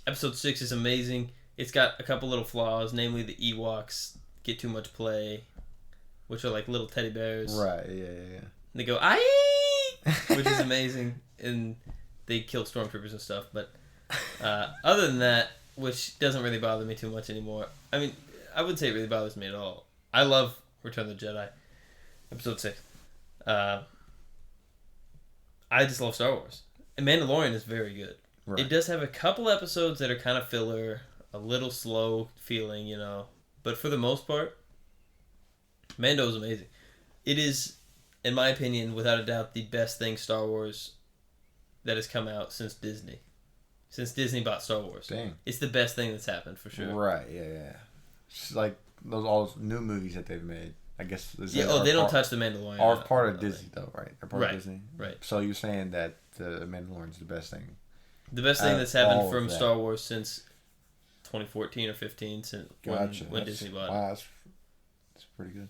Speaker 1: Episode 6 is amazing. It's got a couple little flaws, namely the Ewoks get too much play, which are like little teddy bears.
Speaker 2: Right, yeah.
Speaker 1: They go, "Aye!" which is amazing, and they kill stormtroopers and stuff. But other than that, which doesn't really bother me too much anymore. I mean, I wouldn't say it really bothers me at all. I love Return of the Jedi, Episode 6. I just love Star Wars. And Mandalorian is very good.
Speaker 2: Right.
Speaker 1: It does have a couple episodes that are kind of filler, a little slow feeling, But for the most part, Mando is amazing. It is, in my opinion, without a doubt, the best thing Star Wars that has come out since Disney. Since Disney bought Star Wars.
Speaker 2: Dang.
Speaker 1: It's the best thing that's happened, for sure.
Speaker 2: Right, yeah. It's like all those new movies that they've made. I guess.
Speaker 1: They don't touch the Mandalorian.
Speaker 2: Are part of Disney, though, right? They're part of Disney?
Speaker 1: Right.
Speaker 2: So you're saying that the Mandalorian's the best thing?
Speaker 1: The best thing that's happened from Star Wars since 2014 or 15, since when Disney bought it.
Speaker 2: Wow, that's pretty good.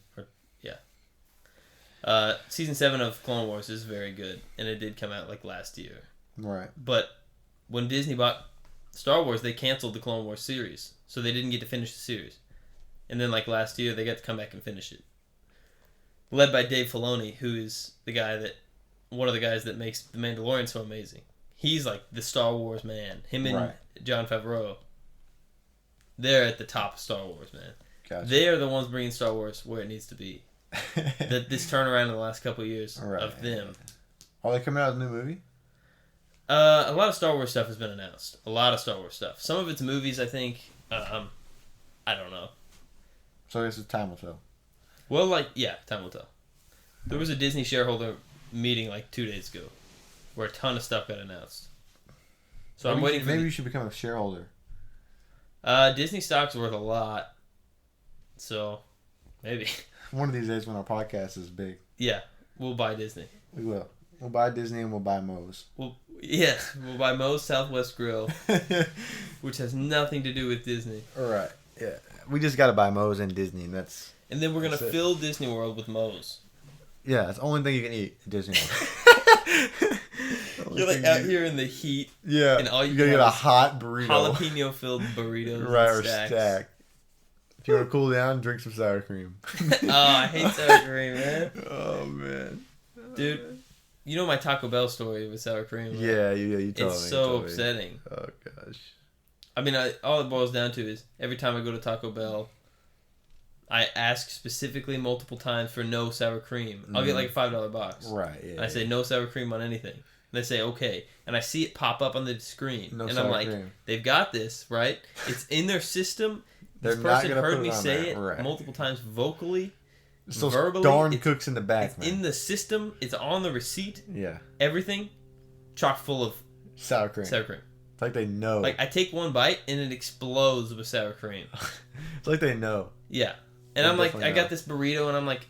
Speaker 1: Yeah. Season 7 of Clone Wars is very good, and it did come out like last year.
Speaker 2: Right.
Speaker 1: But when Disney bought Star Wars, they canceled the Clone Wars series, so they didn't get to finish the series. And then like last year, they got to come back and finish it. Led by Dave Filoni, who is one of the guys that makes The Mandalorian so amazing. he's like the Star Wars man. Him and
Speaker 2: Right.
Speaker 1: Jon Favreau, they're at the top of Star Wars, man.
Speaker 2: Gotcha.
Speaker 1: They are the ones bringing Star Wars where it needs to be. This turnaround in the last couple of years of them.
Speaker 2: Are they coming out with a new movie?
Speaker 1: A lot of Star Wars stuff has been announced. A lot of Star Wars stuff. Some of it's movies, I think. I don't know.
Speaker 2: So this is time will tell.
Speaker 1: Well, like, yeah, time will tell. There was a Disney shareholder meeting like 2 days ago where a ton of stuff got announced. So I'm waiting for...
Speaker 2: Maybe you should become a shareholder.
Speaker 1: Disney stock's worth a lot. So, maybe.
Speaker 2: One of these days when our podcast is big.
Speaker 1: Yeah, we'll buy Disney.
Speaker 2: We will. We'll buy Disney and we'll buy Moe's.
Speaker 1: We'll buy Moe's Southwest Grill, which has nothing to do with Disney.
Speaker 2: Alright, yeah. We just gotta buy Moe's and Disney, and that's...
Speaker 1: And then we're going to fill Disney World with Moe's.
Speaker 2: Yeah, it's the only thing you can eat at Disney World.
Speaker 1: You're like out here in the heat.
Speaker 2: Yeah.
Speaker 1: And all you
Speaker 2: gotta get a hot burrito.
Speaker 1: Jalapeno filled burritos.
Speaker 2: Right, or
Speaker 1: stacks.
Speaker 2: stack. If you want to cool down, drink some sour cream.
Speaker 1: Oh, I hate sour cream, man.
Speaker 2: Oh, man.
Speaker 1: Dude, you know my Taco Bell story with sour cream, right?
Speaker 2: Yeah, you told me.
Speaker 1: It's so upsetting.
Speaker 2: Oh, gosh.
Speaker 1: I mean, all it boils down to is every time I go to Taco Bell, I ask specifically multiple times for no sour cream. I'll get like a $5 box.
Speaker 2: Right, yeah.
Speaker 1: And I say no sour cream on anything. And they say, okay. And I see it pop up on the screen. And I'm like, they've got this, right? It's in their system. This person heard me say it multiple times vocally, verbally.
Speaker 2: Darn cooks in the back,
Speaker 1: it's in the system. It's on the receipt.
Speaker 2: Yeah.
Speaker 1: Everything chock full of
Speaker 2: sour cream. It's like they know.
Speaker 1: Like, I take one bite and it explodes with sour cream.
Speaker 2: It's like they know.
Speaker 1: Yeah. And I'm like, I got this burrito and I'm like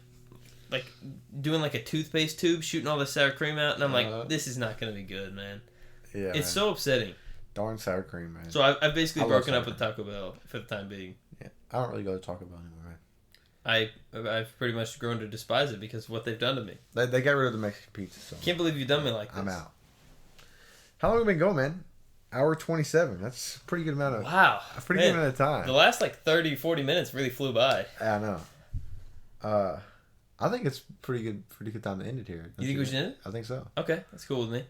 Speaker 1: doing like a toothpaste tube, shooting all the sour cream out. And I'm like, this is not going to be good, man. Yeah. It's so upsetting.
Speaker 2: Darn sour cream, man.
Speaker 1: So I've basically broken up with Taco Bell for the time being.
Speaker 2: Yeah. I don't really go to Taco Bell anymore, man.
Speaker 1: I've pretty much grown to despise it because of what they've done to me.
Speaker 2: They got rid of the Mexican pizza. So
Speaker 1: can't believe you've done me like this.
Speaker 2: I'm out. How long have we been going, man? Hour 27. That's a pretty good amount of...
Speaker 1: Wow.
Speaker 2: A pretty good amount of time.
Speaker 1: The last like 30, 40 minutes really flew by.
Speaker 2: I know. I think it's pretty good time to end it here.
Speaker 1: You think we should end it?
Speaker 2: I think so.
Speaker 1: Okay. That's cool with me.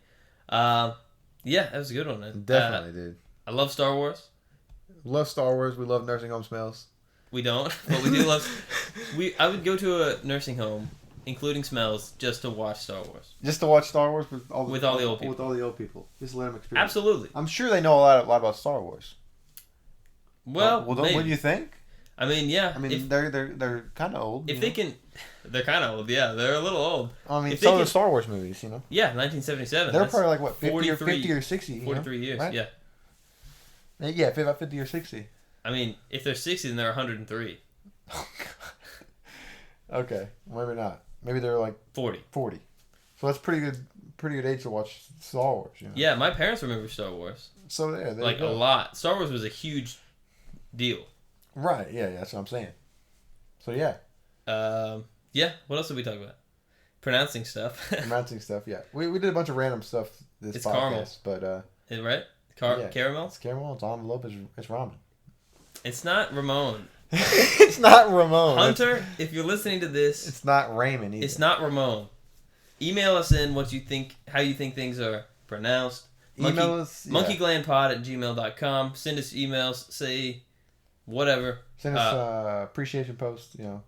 Speaker 1: Yeah, that was a good one, man.
Speaker 2: Definitely, dude.
Speaker 1: I love Star Wars.
Speaker 2: Love Star Wars. We love nursing home smells.
Speaker 1: We don't, but we do love... I would go to a nursing home, including smells, just to watch Star Wars.
Speaker 2: Just to watch Star Wars with all the
Speaker 1: old people.
Speaker 2: With all the old people. Just let them experience.
Speaker 1: Absolutely.
Speaker 2: I'm sure they know a lot about Star Wars.
Speaker 1: Well,
Speaker 2: what do you think?
Speaker 1: I mean, yeah.
Speaker 2: I mean, they're kind of old.
Speaker 1: If they can... They're kind of old, yeah. They're a little old.
Speaker 2: I mean, so are the Star Wars movies, you know?
Speaker 1: Yeah, 1977.
Speaker 2: They're probably like, what, 50 or 60?
Speaker 1: 43 years,
Speaker 2: right?
Speaker 1: yeah.
Speaker 2: Yeah, about 50 or 60.
Speaker 1: I mean, if they're 60, then they're 103.
Speaker 2: Oh, God. Okay, maybe not. Maybe they're like
Speaker 1: 40.
Speaker 2: So that's pretty good age to watch Star Wars, you know?
Speaker 1: Yeah, my parents remember Star Wars.
Speaker 2: So, yeah.
Speaker 1: Like, a lot. Star Wars was a huge deal.
Speaker 2: Right, yeah, that's what I'm saying. So, yeah.
Speaker 1: Yeah, what else did we talk about? Pronouncing stuff,
Speaker 2: yeah. We did a bunch of random stuff this podcast.
Speaker 1: Caramel.
Speaker 2: But,
Speaker 1: right?
Speaker 2: Yeah.
Speaker 1: Caramel?
Speaker 2: It's caramel, it's envelope, it's ramen.
Speaker 1: It's not Ramon.
Speaker 2: It's not Ramon.
Speaker 1: Hunter, if you're listening to this...
Speaker 2: It's not Raymond either.
Speaker 1: It's not Ramon. Email us in how you think things are pronounced.
Speaker 2: Email us. Yeah.
Speaker 1: monkeyglandpod@gmail.com. Send us emails, say whatever.
Speaker 2: Send us appreciation posts, you know.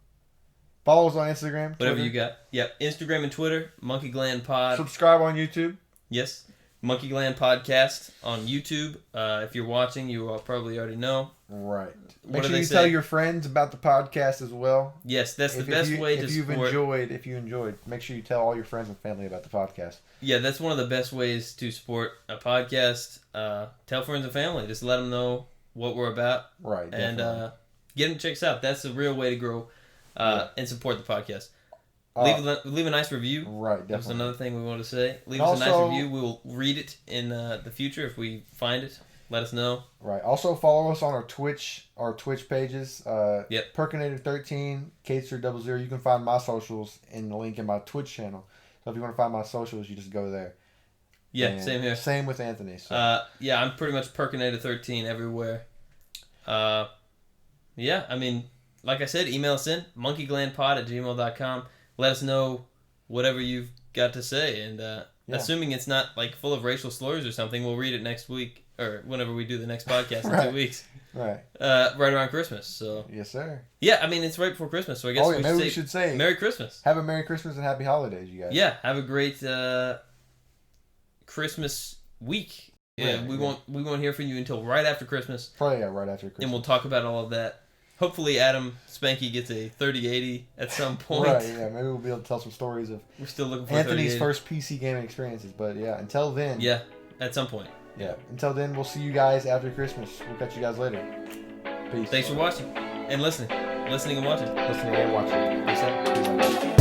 Speaker 2: Follow us on Instagram,
Speaker 1: whatever
Speaker 2: Twitter.
Speaker 1: you got. Yep, Instagram and Twitter, Monkey Gland Pod.
Speaker 2: Subscribe on YouTube.
Speaker 1: Yes, Monkey Gland Podcast on YouTube. If you're watching, you probably already know.
Speaker 2: Right. Make sure you tell your friends about the podcast as well.
Speaker 1: Yes, that's the best way to support.
Speaker 2: If you enjoyed, make sure you tell all your friends and family about the podcast.
Speaker 1: Yeah, that's one of the best ways to support a podcast. Tell friends and family. Just let them know what we're about.
Speaker 2: Right.
Speaker 1: Definitely. And get them to check us out. That's the real way to grow and support the podcast. Leave a nice review.
Speaker 2: Right, definitely.
Speaker 1: That was another thing we wanted to say. Leave us a nice review. We will read it in the future if we find it. Let us know.
Speaker 2: Right. Also follow us on our Twitch pages.
Speaker 1: Yep.
Speaker 2: Perkinator13, Kateser00. You can find my socials in the link in my Twitch channel. So if you want to find my socials, you just go there.
Speaker 1: Yeah,
Speaker 2: and
Speaker 1: same here.
Speaker 2: Same with Anthony. So.
Speaker 1: Yeah, I'm pretty much Perkinator13 everywhere. Yeah, I mean, like I said, email us in, monkeyglandpod@gmail.com. Let us know whatever you've got to say, and Assuming it's not like full of racial slurs or something, we'll read it next week or whenever we do the next podcast in 2 weeks.
Speaker 2: Right.
Speaker 1: Right around Christmas. So.
Speaker 2: Yes, sir.
Speaker 1: Yeah, I mean it's right before Christmas, so I guess
Speaker 2: we should say
Speaker 1: Merry Christmas.
Speaker 2: Have a Merry Christmas and Happy Holidays, you guys.
Speaker 1: Yeah, have a great Christmas week. Yeah, we won't hear from you until right after Christmas.
Speaker 2: Probably right after Christmas.
Speaker 1: And we'll talk about all of that. Hopefully Adam Spanky gets a 3080 at some point.
Speaker 2: Right, yeah, maybe we'll be able to tell some stories of
Speaker 1: we're still looking for
Speaker 2: Anthony's first PC gaming experiences. But yeah, until then.
Speaker 1: Yeah, at some point.
Speaker 2: Yeah, until then, we'll see you guys after Christmas. We'll catch you guys later. Peace.
Speaker 1: Thanks for watching and listening. Listening and watching.
Speaker 2: Listening and watching. Peace out.